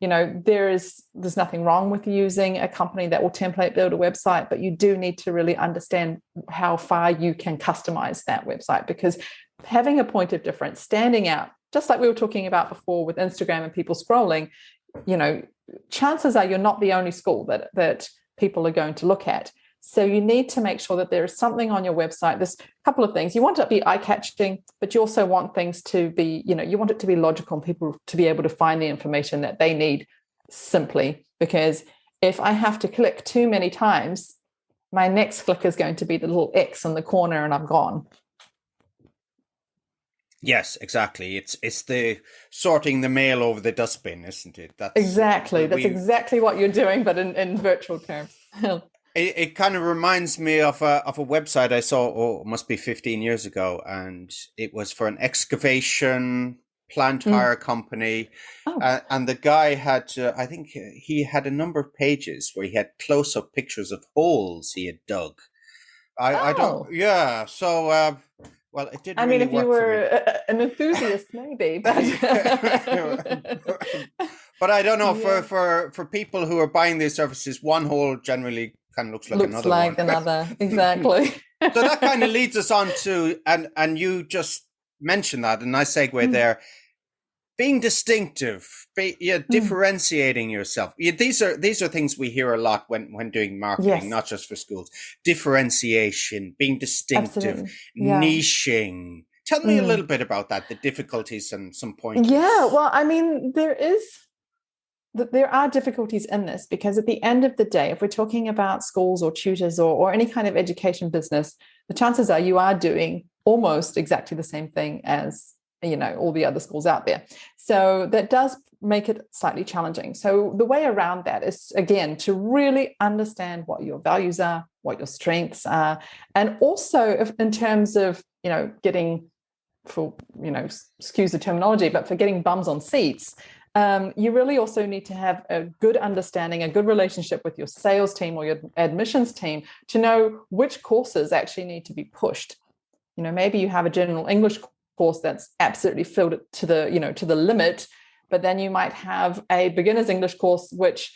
There's nothing wrong with using a company that will template build a website, but you do need to really understand how far you can customize that website, because having a point of difference, standing out, just like we were talking about before with Instagram and people scrolling, chances are you're not the only school that people are going to look at. So you need to make sure that there is something on your website. There's a couple of things. You want it to be eye-catching, but you also want things to be, you want it to be logical and people to be able to find the information that they need simply. Because if I have to click too many times, my next click is going to be the little X in the corner and I'm gone. Yes, exactly. It's the sorting the mail over the dustbin, isn't it? That's exactly what you're doing, but in virtual terms. It kind of reminds me of a website I saw, it must be 15 years ago, and it was for an excavation plant hire company. Oh. And the guy had, I think he had a number of pages where he had close-up pictures of holes he had dug. I don't, yeah. So, well, it didn't really work. I mean, if you were an enthusiast, maybe, but but I don't know. Yeah. For people who are buying these services, one hole generally kind of looks like another. Exactly. So that kind of leads us on to, and you just mentioned that, a nice segue there. Being distinctive, differentiating yourself. These are things we hear a lot when doing marketing, not just for schools. Differentiation, being distinctive, niching. Tell me a little bit about that, the difficulties and some points. Yeah, well, I mean, there are difficulties in this, because at the end of the day, if we're talking about schools or tutors or any kind of education business, the chances are you are doing almost exactly the same thing as all the other schools out there. So that does make it slightly challenging. So the way around that is, again, to really understand what your values are, what your strengths are, and also in terms of, getting, for, excuse the terminology, but for getting bums on seats, you really also need to have a good understanding, a good relationship with your sales team or your admissions team to know which courses actually need to be pushed. Maybe you have a general English course that's absolutely filled to the limit, but then you might have a beginner's English course which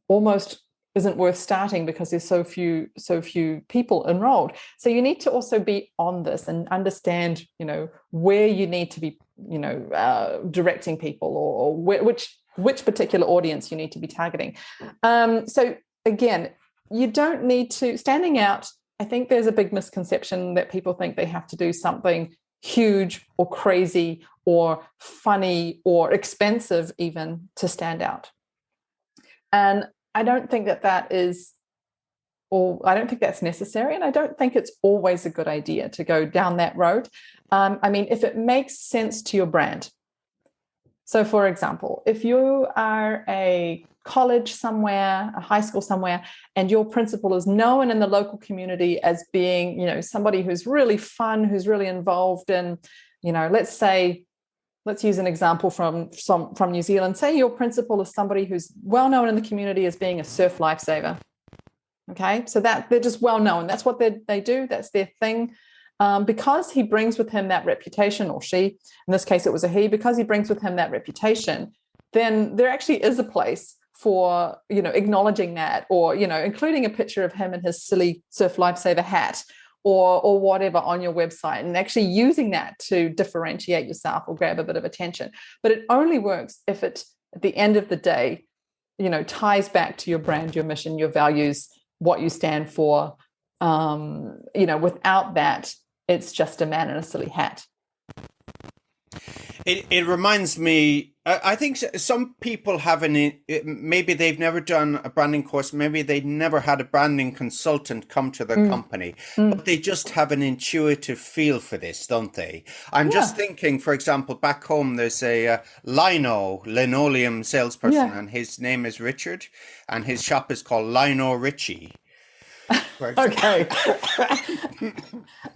almost isn't worth starting because there's so few people enrolled. So you need to also be on this and understand where you need to be directing people, or which particular audience you need to be targeting. So again, you don't need to standing out. I think there's a big misconception that people think they have to do something huge or crazy or funny or expensive even to stand out. And I don't think that is, or I don't think that's necessary. And I don't think it's always a good idea to go down that road. If it makes sense to your brand. So for example, if you are a college somewhere, a high school somewhere, and your principal is known in the local community as being, somebody who's really fun, who's really involved in, let's use an example from New Zealand. Say your principal is somebody who's well known in the community as being a surf lifesaver. Okay, so that they're just well known. That's what they do. That's their thing. Because he brings with him that reputation, or she, in this case it was a he, because he brings with him that reputation, then there actually is a place for, acknowledging that, or, including a picture of him in his silly surf lifesaver hat or whatever on your website, and actually using that to differentiate yourself or grab a bit of attention. But it only works if it, at the end of the day, ties back to your brand, your mission, your values, what you stand for. Without that, it's just a man in a silly hat. It reminds me, I think some people have maybe they've never done a branding course, maybe they never had a branding consultant come to their company, but they just have an intuitive feel for this, don't they? I'm just thinking, for example, back home, there's a linoleum salesperson, and his name is Richard, and his shop is called Lino Richie. Okay.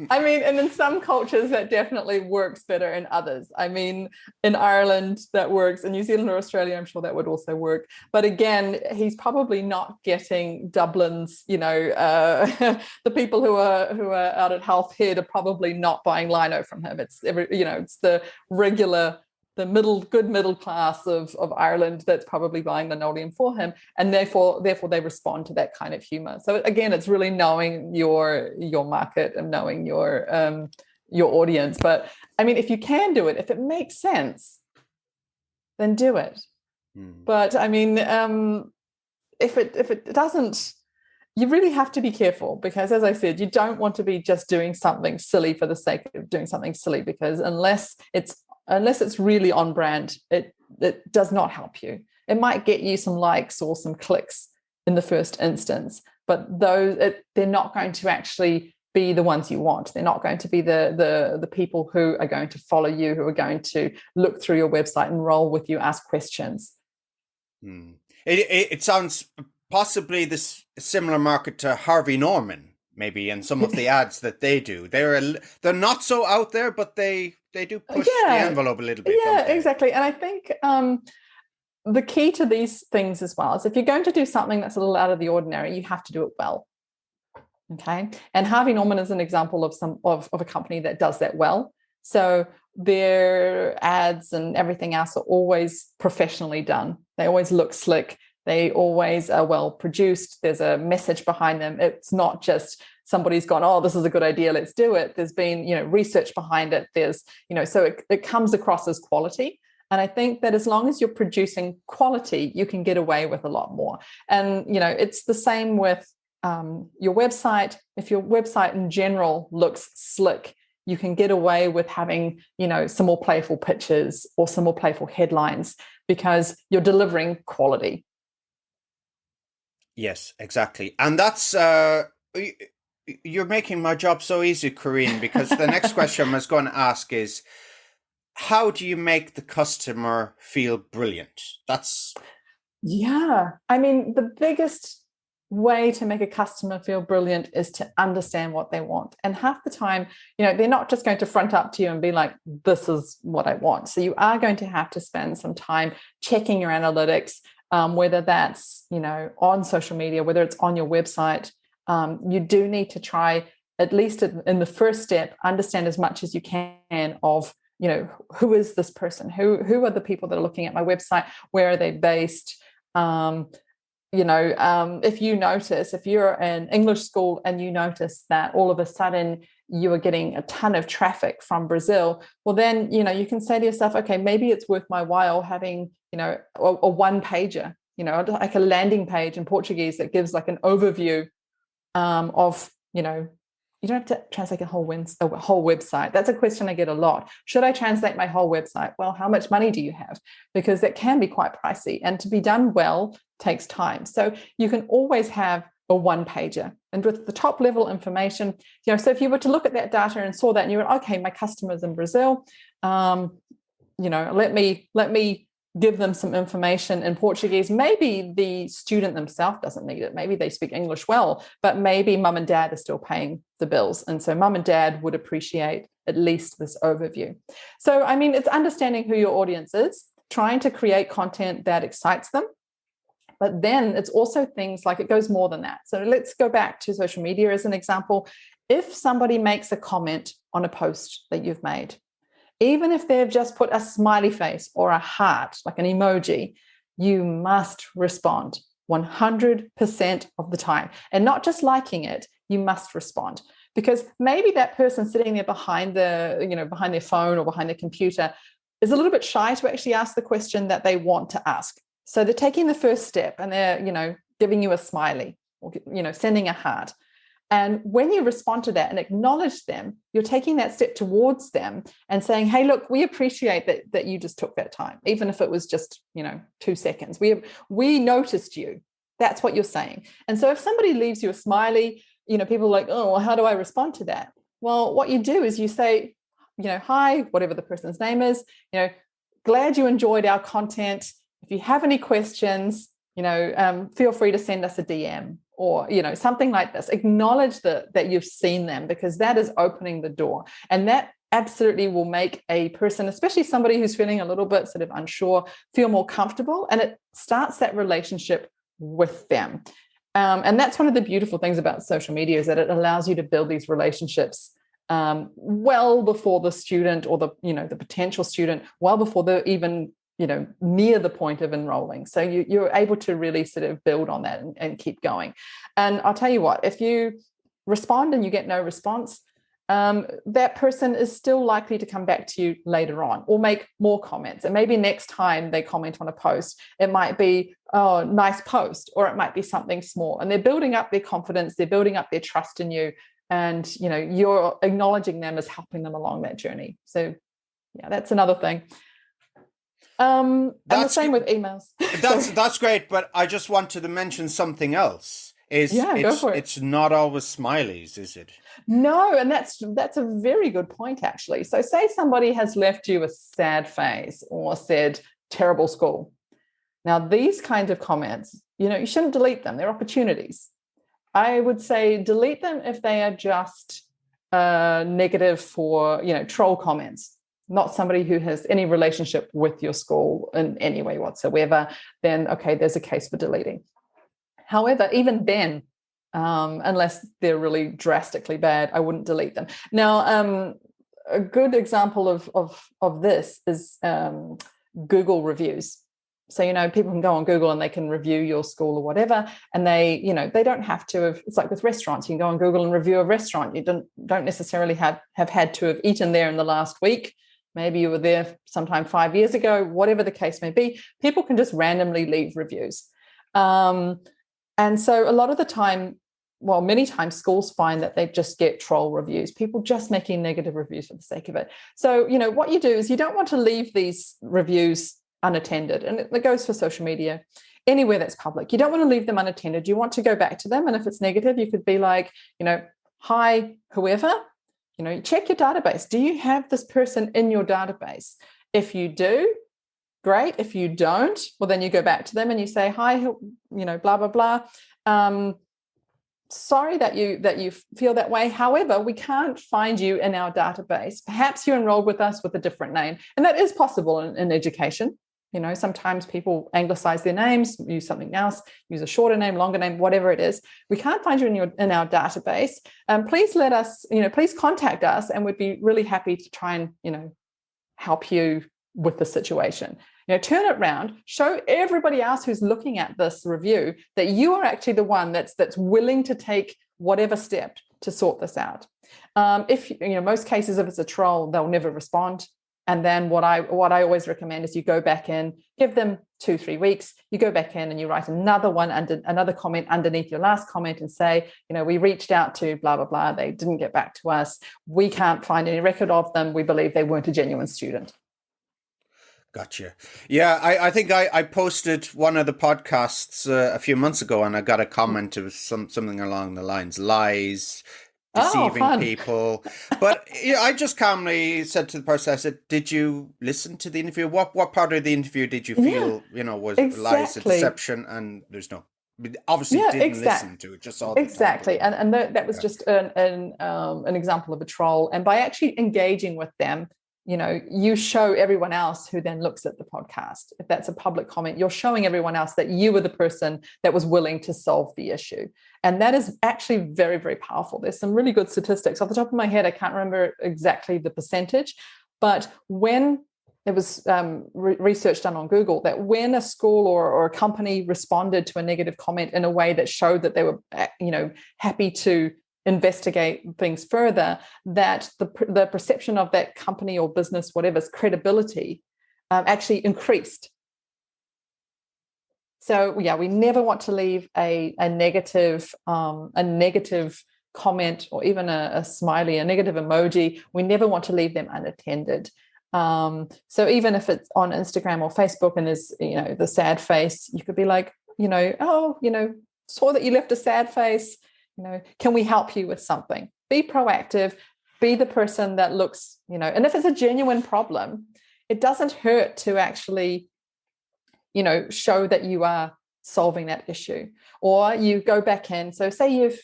And in some cultures that definitely works better in others. In Ireland that works, in New Zealand or Australia, I'm sure that would also work. But again, he's probably not getting Dublin's, the people who are out at Health Head are probably not buying lino from him. It's it's the regular, the good middle class of Ireland that's probably buying linoleum for him, and therefore they respond to that kind of humor. So again, it's really knowing your market and knowing your audience. But if you can do it, if it makes sense, then do it. But if it doesn't, you really have to be careful, because as I said, you don't want to be just doing something silly for the sake of doing something silly, because unless it's really on brand, it does not help you. It might get you some likes or some clicks in the first instance, but they're not going to actually be the ones you want. They're not going to be the people who are going to follow you, who are going to look through your website and roll with you, ask questions. It sounds possibly this similar market to Harvey Norman, maybe, and some of the ads that they do. They're not so out there, but they do push the envelope a little bit. Yeah, exactly. And I think the key to these things as well is, if you're going to do something that's a little out of the ordinary, you have to do it well. Okay. And Harvey Norman is an example of a company that does that well. So their ads and everything else are always professionally done. They always look slick. They always are well produced. There's a message behind them. It's not just somebody's gone, oh, this is a good idea, let's do it. There's been, research behind it. There's, so it comes across as quality. And I think that as long as you're producing quality, you can get away with a lot more. And, it's the same with your website. If your website in general looks slick, you can get away with having, some more playful pictures or some more playful headlines, because you're delivering quality. Yes, exactly. And that's, you're making my job so easy, Korinne, because the next question I was going to ask is, how do you make the customer feel brilliant? Yeah. I mean, the biggest way to make a customer feel brilliant is to understand what they want. And half the time, they're not just going to front up to you and be like, this is what I want. So you are going to have to spend some time checking your analytics, whether that's, on social media, whether it's on your website. You do need to try, at least in the first step, understand as much as you can of, who is this person? Who are the people that are looking at my website? Where are they based? If you notice, if you're an English school and you notice that all of a sudden you are getting a ton of traffic from Brazil, well, then, you can say to yourself, okay, maybe it's worth my while having, a one pager, like a landing page in Portuguese that gives like an overview of, you don't have to translate a whole website. That's a question I get a lot. Should I translate my whole website? Well, how much money do you have? Because that can be quite pricey, and to be done well takes time. So you can always have a one pager, and with the top level information, so if you were to look at that data and saw that and you were, okay, my customers in Brazil, let me give them some information in Portuguese. Maybe the student themselves doesn't need it. Maybe they speak English well, but maybe mum and dad are still paying the bills. And so mum and dad would appreciate at least this overview. So, I mean, it's understanding who your audience is, trying to create content that excites them. But then it's also things like, it goes more than that. So let's go back to social media as an example. If somebody makes a comment on a post that you've made, even if they've just put a smiley face or a heart, like an emoji, you must respond 100% of the time. And not just liking it, you must respond. Because maybe that person sitting there behind their phone or behind their computer is a little bit shy to actually ask the question that they want to ask. So they're taking the first step and they're, giving you a smiley or, sending a heart. And when you respond to that and acknowledge them, you're taking that step towards them and saying, hey, look, we appreciate that you just took that time, even if it was just, 2 seconds. We noticed you. That's what you're saying. And so if somebody leaves you a smiley, people are like, oh, well, how do I respond to that? Well, what you do is you say, hi, whatever the person's name is, glad you enjoyed our content. If you have any questions, feel free to send us a DM. Or, something like this. Acknowledge that you've seen them, because that is opening the door. And that absolutely will make a person, especially somebody who's feeling a little bit sort of unsure, feel more comfortable. And it starts that relationship with them. And that's one of the beautiful things about social media, is that it allows you to build these relationships well before the student or the potential student, well before they're even near the point of enrolling. So you're able to really sort of build on that and keep going. And I'll tell you what, if you respond and you get no response, that person is still likely to come back to you later on or make more comments. And maybe next time they comment on a post, it might be, oh, nice post, or it might be something small. And they're building up their confidence, they're building up their trust in you. And, you're acknowledging them as helping them along that journey. So yeah, that's another thing. And the same with emails. That's great, but I just wanted to mention something else. Go for it. It's not always smileys, is it? No, and that's a very good point, actually. So say somebody has left you a sad face or said terrible school. Now, these kinds of comments, you shouldn't delete them. They're opportunities. I would say delete them if they are just negative for, troll comments. Not somebody who has any relationship with your school in any way whatsoever, then, okay, there's a case for deleting. However, even then, unless they're really drastically bad, I wouldn't delete them. Now, a good example of this is Google reviews. So, people can go on Google and they can review your school or whatever. And they don't have to have, it's like with restaurants, you can go on Google and review a restaurant. You don't necessarily have had to have eaten there in the last week. Maybe you were there sometime 5 years ago, whatever the case may be. People can just randomly leave reviews. And so a lot of the time, well, many times schools find that they just get troll reviews, people just making negative reviews for the sake of it. So, what you do is you don't want to leave these reviews unattended. And it goes for social media, anywhere that's public. You don't want to leave them unattended. You want to go back to them. And if it's negative, you could be like, hi, whoever. check your database. Do you have this person in your database? If you do, great. If you don't, well, then you go back to them and you say, hi, blah, blah, blah. Sorry that you feel that way. However, we can't find you in our database. Perhaps you enrolled with us with a different name. And that is possible in education. Sometimes people anglicize their names, use something else, use a shorter name, longer name, whatever it is. We can't find you in our database. Please let us, please contact us, and we'd be really happy to try and, help you with the situation. Turn it around, show everybody else who's looking at this review that you are actually the one that's willing to take whatever step to sort this out. If most cases, if it's a troll, they'll never respond. And then what I always recommend is you go back in, give them 2-3 weeks, you go back in and you write another comment underneath your last comment and say, we reached out to blah, blah, blah. They didn't get back to us. We can't find any record of them. We believe they weren't a genuine student. Gotcha. Yeah, I think I posted one of the podcasts a few months ago, and I got a comment. It was something along the lines, lies, deceiving people. But I just calmly said to the person, I said, did you listen to the interview? What part of the interview did you feel, was lies, deception? And there's no, obviously didn't listen to it, just saw exactly. And that was just an example of a troll. And by actually engaging with them, you show everyone else who then looks at the podcast. If that's a public comment, you're showing everyone else that you were the person that was willing to solve the issue. And that is actually very, very powerful. There's some really good statistics. Off the top of my head, I can't remember exactly the percentage, but when it was research done on Google, that when a school or a company responded to a negative comment in a way that showed that they were, happy to investigate things further, that the perception of that company or business, whatever's credibility, actually increased. So we never want to leave a negative comment, or even a smiley, a negative emoji. We never want to leave them unattended. So even if it's on Instagram or Facebook and there's the sad face, you could be like, saw that you left a sad face. Can we help you with something? Be proactive, be the person that looks, and if it's a genuine problem, it doesn't hurt to actually, show that you are solving that issue. Or you go back in. So say you've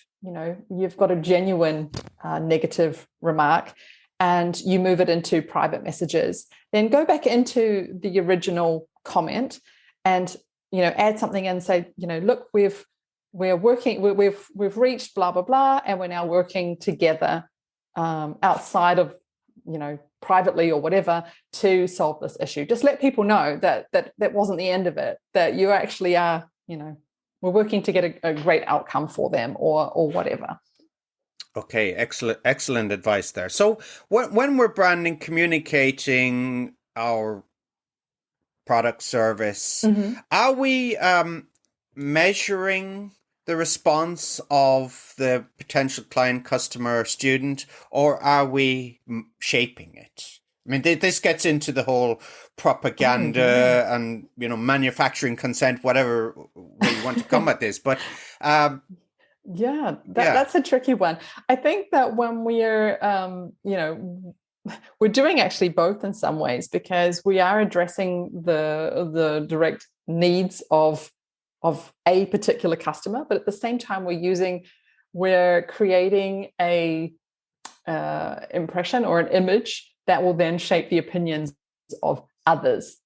got a genuine negative remark and you move it into private messages, then go back into the original comment and, add something and say, look, we've reached blah, blah, blah, and we're now working together outside of, privately or whatever to solve this issue. Just let people know that wasn't the end of it, that you actually are, we're working to get a great outcome for them or whatever. Okay, excellent advice there. So when we're branding, communicating our product, service, are we measuring the response of the potential client, customer, student, or are we shaping it? I mean, this gets into the whole propaganda and, manufacturing consent, whatever way you want to come at this. But that's a tricky one. I think that when we're, we're doing actually both in some ways, because we are addressing the direct needs of a particular customer, but at the same time we're creating a impression or an image that will then shape the opinions of others.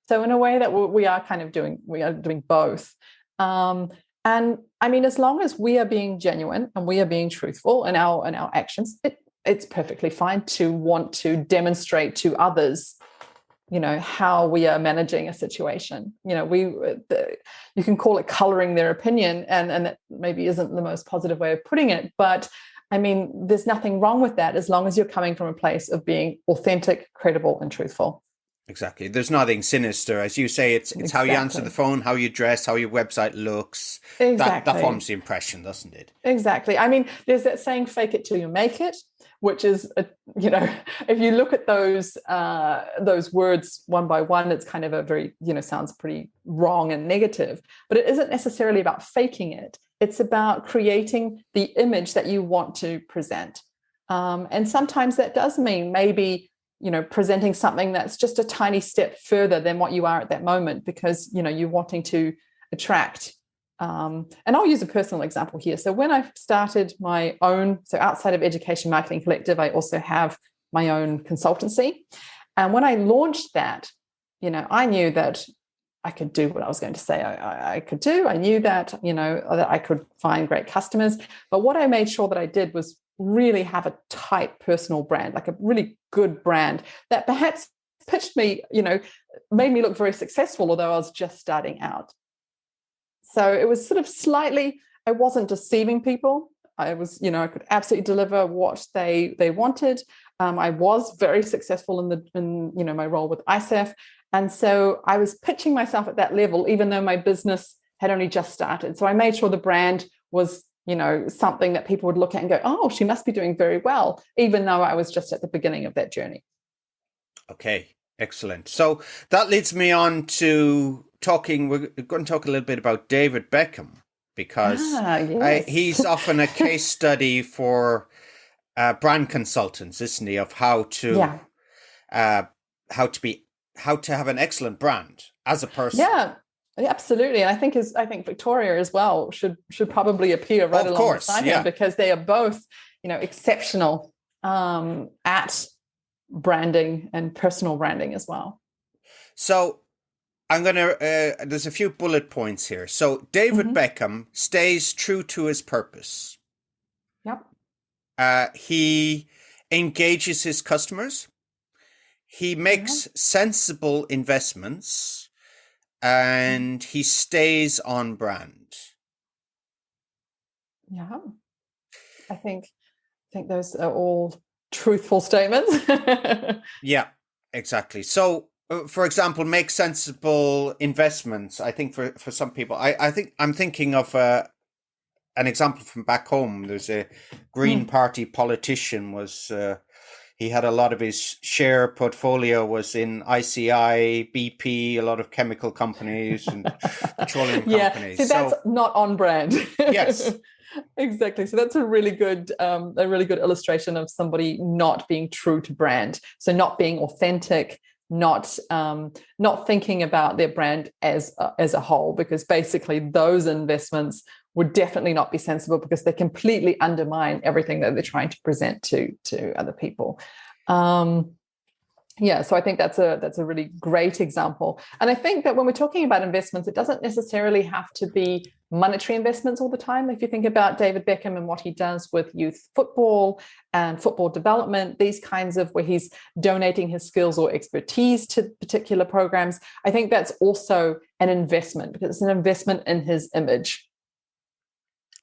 So in a way that we are doing both. And I mean, as long as we are being genuine and we are being truthful in our actions, it's perfectly fine to want to demonstrate to others how we are managing a situation. You can call it coloring their opinion, and that maybe isn't the most positive way of putting it, but I mean, there's nothing wrong with that as long as you're coming from a place of being authentic, credible, and truthful. Exactly. There's nothing sinister. As you say, it's exactly how you answer the phone, how you dress, how your website looks. Exactly. That forms the impression, doesn't it? Exactly. I mean, there's that saying, fake it till you make it, which is, if you look at those words one by one, it's kind of a very, sounds pretty wrong and negative, but it isn't necessarily about faking it. It's about creating the image that you want to present. And sometimes that does mean maybe, presenting something that's just a tiny step further than what you are at that moment, because, you're wanting to attract. And I'll use a personal example here. So when I started my own, so outside of Education Marketing Collective, I also have my own consultancy. And when I launched that, I knew that I could do what I was going to say I could do. I knew that, that I could find great customers. But what I made sure that I did was really have a tight personal brand, like a really good brand that perhaps pitched me, made me look very successful, although I was just starting out. So it was sort of slightly, I wasn't deceiving people. I was, I could absolutely deliver what they wanted. I was very successful in my role with ICEF. And so I was pitching myself at that level, even though my business had only just started. So I made sure the brand was, something that people would look at and go, oh, she must be doing very well, even though I was just at the beginning of that journey. Okay, excellent. So that leads me on to we're going to talk a little bit about David Beckham, because yes. he's often a case study for brand consultants, isn't he, of how to have an excellent brand as a person. Yeah, absolutely. And I think Victoria as well should probably appear right alongside him, because they are both, exceptional at branding and personal branding as well. So I'm going to, there's a few bullet points here. So David Beckham stays true to his purpose. Yep. He engages his customers. He makes sensible investments, and he stays on brand. Yeah. I think those are all truthful statements. Yeah, exactly. So, for example, make sensible investments. I think for some people, I think I'm thinking of an example from back home. There's a Green Party politician he had a lot of his share portfolio was in ICI, BP, a lot of chemical companies and petroleum companies. See, that's not on brand. Yes. Exactly. So that's a really good illustration of somebody not being true to brand. So not being authentic, not thinking about their brand as a whole, because basically those investments would definitely not be sensible, because they completely undermine everything that they're trying to present to other people. So I think that's a really great example. And I think that when we're talking about investments, it doesn't necessarily have to be monetary investments all the time. If you think about David Beckham and what he does with youth football and football development, these kinds of where he's donating his skills or expertise to particular programs, I think that's also an investment, because it's an investment in his image.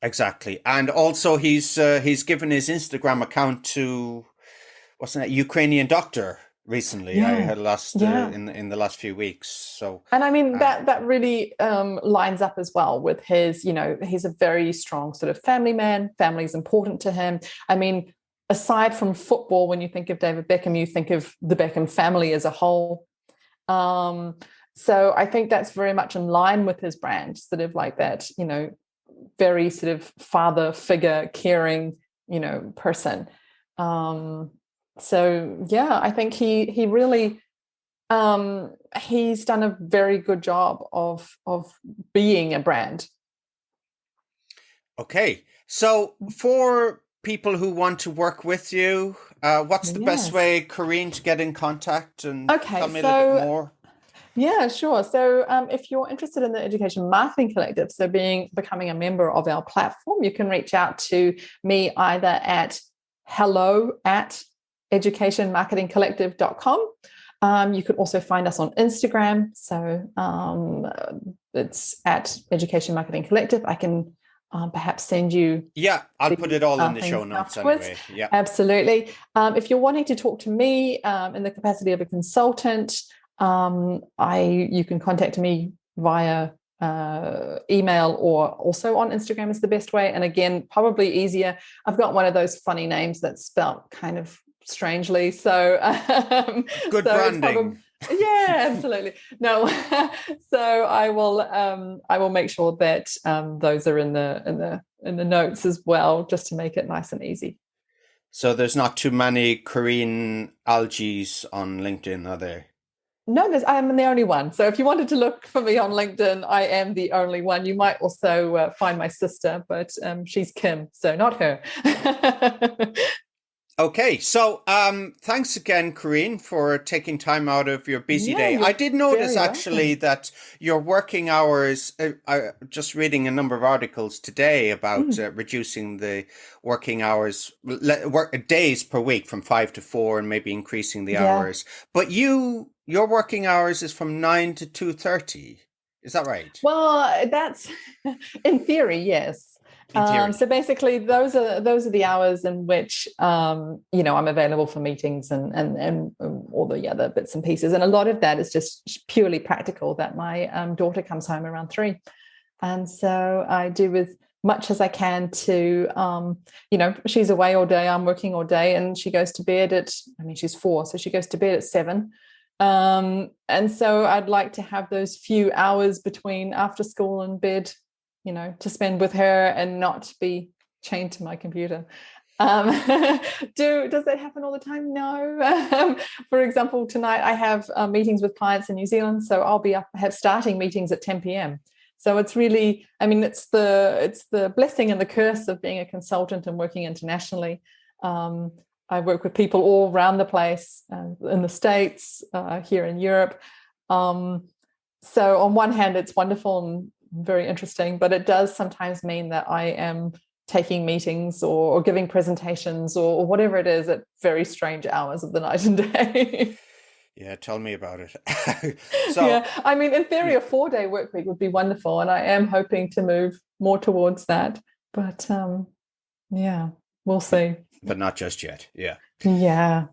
Exactly. And also he's given his Instagram account to, Ukrainian doctor recently. I heard in the last few weeks. So, and I mean that really lines up as well with his, he's a very strong sort of family man. Family is important to him. I mean, aside from football, when you think of David Beckham, you think of the Beckham family as a whole. So I think that's very much in line with his brand, sort of like that, very sort of father figure, caring, person. So yeah, I think he really he's done a very good job of being a brand. Okay, so for people who want to work with you, what's the best way, Korinne, to get in contact and tell me a little bit more? Yeah, sure. So if you're interested in the Education Marketing Collective, so becoming a member of our platform, you can reach out to me either at hello@educationmarketingcollective.com. You could also find us on Instagram. So it's at Education Marketing Collective. I can perhaps send you. Yeah, I'll put it all in the show notes anyway. Yeah, absolutely. If you're wanting to talk to me in the capacity of a consultant, you can contact me via email, or also on Instagram is the best way. And again, probably easier, I've got one of those funny names that's spelt kind of strangely. So good branding. Yeah, absolutely. No, so I will make sure that those are in the notes as well, just to make it nice and easy. So there's not too many Korean Algies on LinkedIn, are there? No, I'm the only one. So if you wanted to look for me on LinkedIn, I am the only one. You might also find my sister, but she's Kim, so not her. Okay, so thanks again, Korinne, for taking time out of your busy day. I did notice actually that your working hours, just reading a number of articles today about reducing the working hours, days per week from 5 to 4 and maybe increasing the hours. But your working hours is from 9 to 2:30. Is that right? Well, that's in theory, yes. So basically, those are the hours in which I'm available for meetings and all the other bits and pieces. And a lot of that is just purely practical. That my daughter comes home around 3, and so I do as much as I can to she's away all day, I'm working all day, and she goes to bed at she's 4, so she goes to bed at 7. And so I'd like to have those few hours between after school and bed, to spend with her and not be chained to my computer. Does that happen all the time? No. For example, tonight I have meetings with clients in New Zealand, so I'll be starting meetings at 10 p.m. So it's really, it's the blessing and the curse of being a consultant and working internationally. I work with people all around the place, in the States, here in Europe. So on one hand, it's wonderful and very interesting, but it does sometimes mean that I am taking meetings or giving presentations or whatever it is at very strange hours of the night and day. Yeah, tell me about it. In theory, a 4-day work week would be wonderful, and I am hoping to move more towards that. But we'll see. But not just yet. Yeah. Yeah.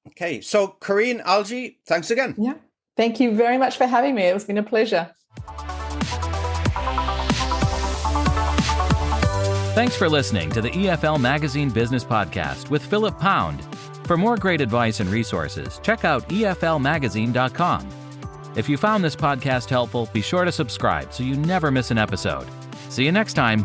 Okay. So, Korinne, Algie, thanks again. Yeah. Thank you very much for having me. It's been a pleasure. Thanks for listening to the EFL Magazine Business Podcast with Philip Pound. For more great advice and resources, check out eflmagazine.com. If you found this podcast helpful, be sure to subscribe so you never miss an episode. See you next time.